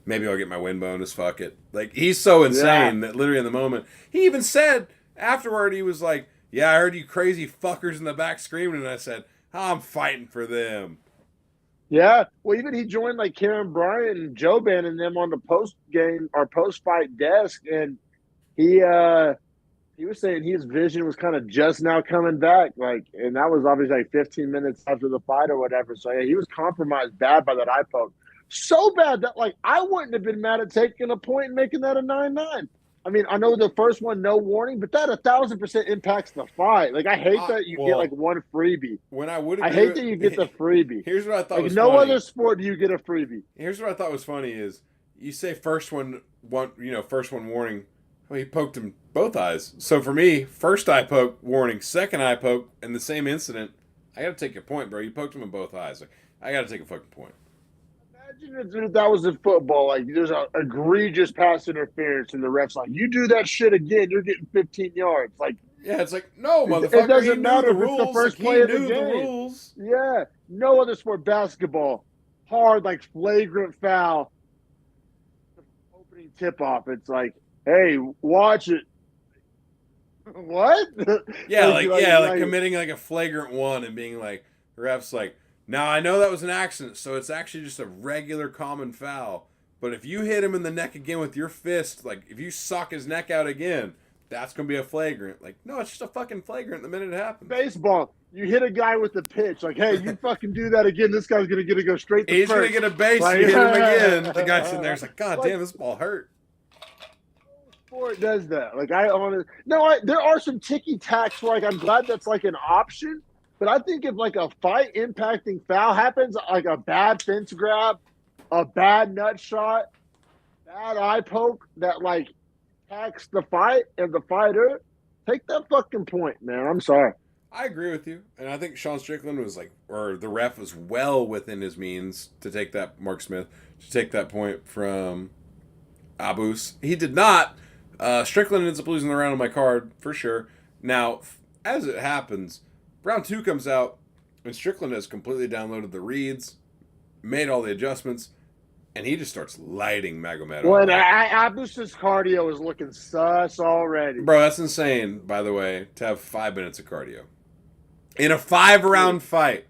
Maybe I'll get my win bonus. Fuck it. He's so insane that literally in the moment, he even said afterward, he was like, yeah, I heard you crazy fuckers in the back screaming, and I said, I'm fighting for them. Yeah, well, even he joined Karen Bryant and Joban and them on the post-game or post-fight desk, and he was saying his vision was kind of just now coming back, and that was obviously 15 minutes after the fight or whatever. So yeah, he was compromised bad by that eye poke, so bad that I wouldn't have been mad at taking a point and making that a 9-9. I mean, I know the first one, no warning, but that 1,000% impacts the fight. I hate that you get one freebie. When I hate that you get the freebie. Here's what I thought was no funny. other sport do you get a freebie. Here's what I thought was funny is you say first one warning. Well, he poked him both eyes. So for me, first eye poke warning, second eye poke, in the same incident, I got to take a point, bro. You poked him in both eyes. I got to take a fucking point. Imagine if that was in football. There's an egregious pass interference, and the ref's you do that shit again, you're getting 15 yards. Yeah, it's no, motherfucker. It doesn't matter if it's the first play of the game. The rules. Yeah, no other sport. Basketball, hard, flagrant foul. Opening tip-off, it's hey, watch it. What? Yeah, committing a flagrant one and being refs now I know that was an accident, so it's actually just a regular common foul. But if you hit him in the neck again with your fist, if you sock his neck out again, that's gonna be a flagrant. No, it's just a fucking flagrant the minute it happens. Baseball, you hit a guy with the pitch, hey, you fucking do that again, this guy's gonna go straight to He's first. gonna get a base, you hit him again. The guy sitting there's God damn, this ball hurt. Sport does that. There are some ticky tacks where I'm glad that's an option. But I think if a fight impacting foul happens, a bad fence grab, a bad nut shot, bad eye poke that impacts the fight and the fighter, take that fucking point, man. I'm sorry. I agree with you. And I think Sean Strickland was or the ref was well within his means to take that, Mark Smith, to take that point from Abus. He did not. Strickland ends up losing the round on my card, for sure. Now, as it happens, round 2 comes out, and Strickland has completely downloaded the reads, made all the adjustments, and he just starts lighting Magomedov. Well, Abus's cardio is looking sus already. Bro, that's insane, by the way, to have 5 minutes of cardio. In a 5-round fight.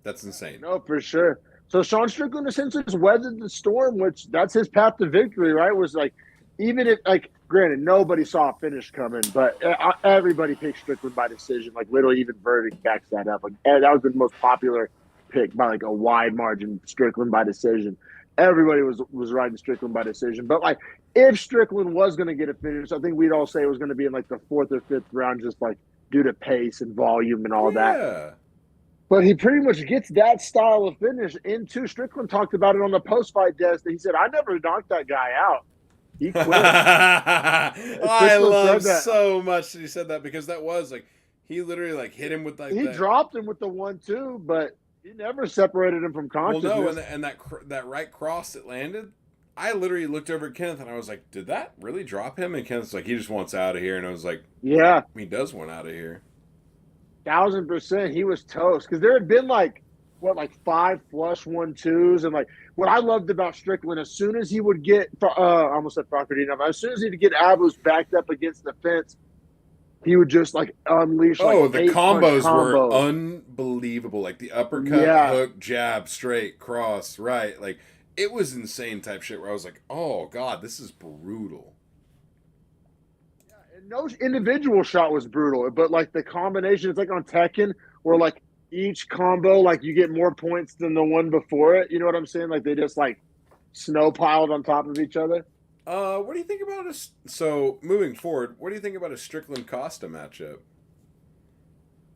That's insane. No, for sure. So Sean Strickland essentially just weathered the storm, which that's his path to victory, right? Was even if, granted, nobody saw a finish coming, but everybody picked Strickland by decision. Literally, even Verdict backs that up. That was the most popular pick by a wide margin. Strickland by decision. Everybody was riding Strickland by decision. But if Strickland was going to get a finish, I think we'd all say it was going to be in the 4th or 5th round, just due to pace and volume and all that. But he pretty much gets that style of finish into Strickland. Talked about it on the post-fight desk. He said, "I never knocked that guy out. He quit." I love so much that he said that, because that was He literally like hit him with like He dropped him with the 1-2, but he never separated him from consciousness. Well, no, and that right cross that landed, I literally looked over at Kenneth and I was like, did that really drop him? And Kenneth's like, he just wants out of here. And I was like, yeah, he does want out of here. 1000%. He was toast because there had been like 5 flush 1-2s, and like what I loved about Strickland, as soon as he would get, I almost said Procordino, as soon as he'd get Abus backed up against the fence, he would just like unleash. Oh, the combos were unbelievable. Like the uppercut, hook, jab, straight, cross, right. Like it was insane type shit where I was like, oh God, this is brutal. Yeah, and no individual shot was brutal, but like the combination, it's like on Tekken where like each combo, like you get more points than the one before it. You know what I'm saying? Like they just like snow piled on top of each other. What do you think about so moving forward, what do you think about a Strickland Costa matchup?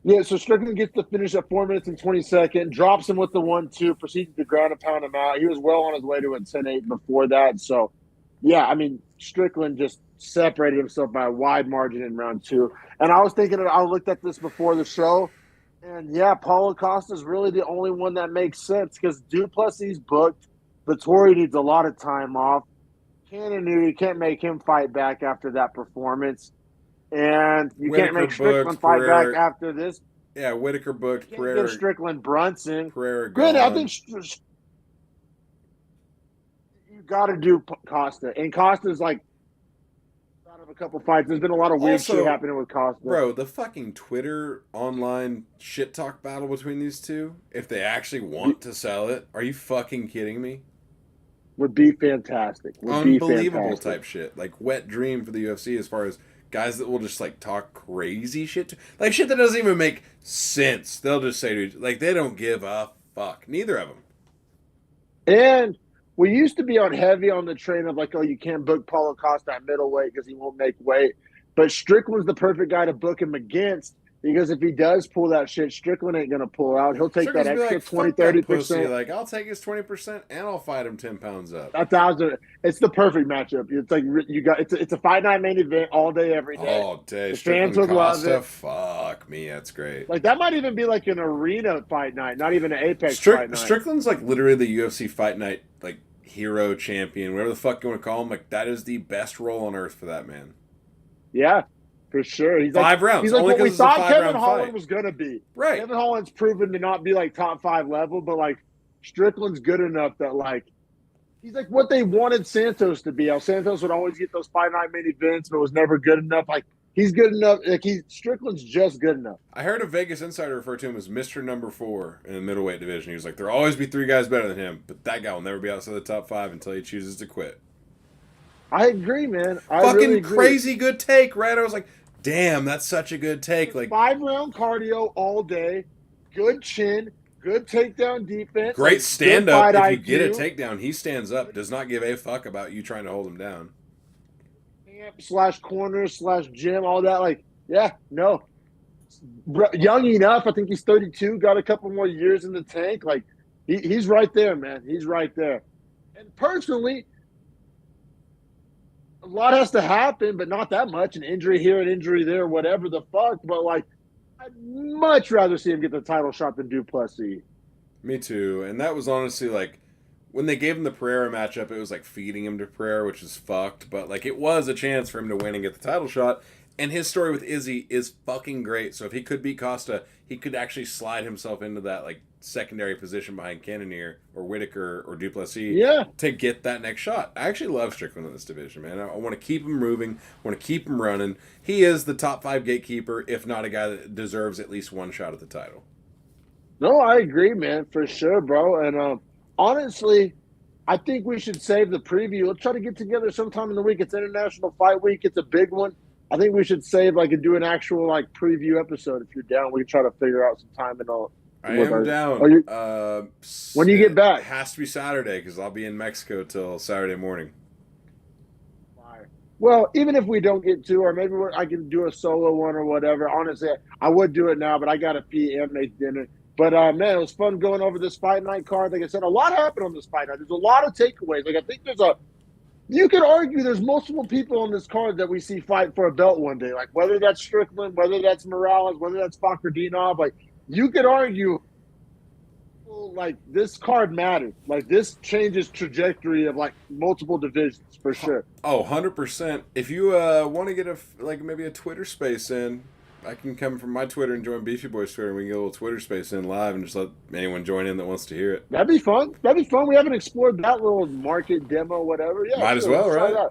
Yeah, so Strickland gets to finish at 4 minutes and 20 seconds, drops him with the 1-2, proceeds to ground and pound him out. He was well on his way to a 10-8 before that. So, yeah, I mean, Strickland just separated himself by a wide margin in round 2. And I was thinking, I looked at this before the show, and yeah, Paulo Costa is really the only one that makes sense because Duplessis booked. Vettori needs a lot of time off. Cannonier, you can't make him fight back after that performance. And you can't make Strickland fight back after this. Yeah, Whitaker booked. You can't give Strickland Brunson. Pereira Good, I think you got to do Costa. And Costa's like out of a couple fights. There's been a lot of weird shit happening with Costa. Bro, the fucking Twitter online shit talk battle between these two, if they actually want to sell it, are you fucking kidding me? Would be fantastic. Unbelievable type shit. Like wet dream for the UFC as far as guys that will just like talk crazy shit. Like shit that doesn't even make sense. They'll just say, dude, like they don't give a fuck. Neither of them. And we used to be on heavy on the train of like, oh, you can't book Paulo Costa at middleweight because he won't make weight. But Strickland's the perfect guy to book him against. Because if he does pull that shit, Strickland ain't going to pull out. He'll take that extra like, 20-30%. Like, I'll take his 20% and I'll fight him 10 pounds up. It's the perfect matchup. It's like it's a fight night main event all day, every day. All day. The fans would love it. Fuck me, that's great. Like, that might even be like an arena fight night, not even an Apex fight night. Strickland's like literally the UFC fight night, like, hero champion, whatever the fuck you want to call him. Like, that is the best role on earth for that man. Yeah. For sure. He's like 5 rounds. He's like only what we thought Kevin Holland fight was going to be. Right. Kevin Holland's proven to not be like top 5 level, but like Strickland's good enough that like he's like what they wanted Santos to be. How Santos would always get those fight night main events, but was never good enough. Like he's good enough. Like Strickland's just good enough. I heard a Vegas insider refer to him as Mr. Number 4 in the middleweight division. He was like, there'll always be 3 guys better than him, but that guy will never be outside the top 5 until he chooses to quit. I agree, man. Fucking really agree. Crazy good take, right? I was like, damn, that's such a good take. Like 5-round cardio all day, good chin, good takedown defense, great like, stand up. If you IQ. get a takedown, he stands up, does not give a fuck about you trying to hold him down. Camp / corner / gym, all that. Like, yeah, no, young enough. I think he's 32. Got a couple more years in the tank. Like, he's right there, man. He's right there. And personally, a lot has to happen, but not that much. An injury here, an injury there, whatever the fuck. But, like, I'd much rather see him get the title shot than Duplessis. Me too. And that was honestly, like, when they gave him the Pereira matchup, it was like feeding him to Pereira, which is fucked. But, like, it was a chance for him to win and get the title shot. And his story with Izzy is fucking great. So if he could beat Costa, he could actually slide himself into that, like, secondary position behind Cannonier or Whitaker or Duplessis to get that next shot. I actually love Strickland in this division, man. I want to keep him moving. I want to keep him running. He is the top 5 gatekeeper, if not a guy that deserves at least one shot at the title. No, I agree, man, for sure, bro. And honestly, I think we should save the preview. Let's try to get together sometime in the week. It's International Fight Week. It's a big one. I think we should save and do an actual preview episode if you're down. We can try to figure out some time and all. I am down. When you get back? It has to be Saturday because I'll be in Mexico till Saturday morning. Well, even if we don't get to, or maybe I can do a solo one or whatever. Honestly, I would do it now, but I got to feed and make dinner. But, man, it was fun going over this fight night card. Like I said, a lot happened on this fight night. There's a lot of takeaways. I think you could argue there's multiple people on this card that we see fight for a belt one day. Like whether that's Strickland, whether that's Morales, whether that's Fakardinov. Like you could argue, like this card matters. Like this changes trajectory of like multiple divisions for sure. Oh, 100%. If you want to get maybe a Twitter space in, I can come from my Twitter and join Beefy Boy's Twitter, and we can get a little Twitter space in live and just let anyone join in that wants to hear it. That'd be fun. That'd be fun. We haven't explored that little market demo, whatever. Yeah, might as well, right?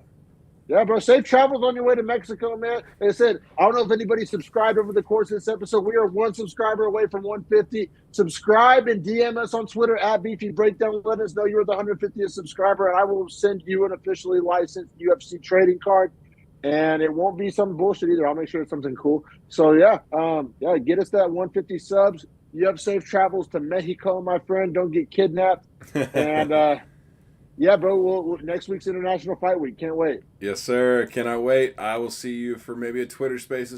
Yeah, bro. Safe travels on your way to Mexico, man. Like I said, I don't know if anybody subscribed over the course of this episode. We are one subscriber away from 150. Subscribe and DM us on Twitter at Beefy Breakdown. Let us know you're the 150th subscriber, and I will send you an officially licensed UFC trading card. And it won't be some bullshit either. I'll make sure it's something cool. So yeah, get us that 150 subs. You have safe travels to Mexico, my friend. Don't get kidnapped. And yeah, bro. Next week's International Fight Week. Can't wait. Yes, sir. Cannot wait. I will see you for maybe a Twitter Spaces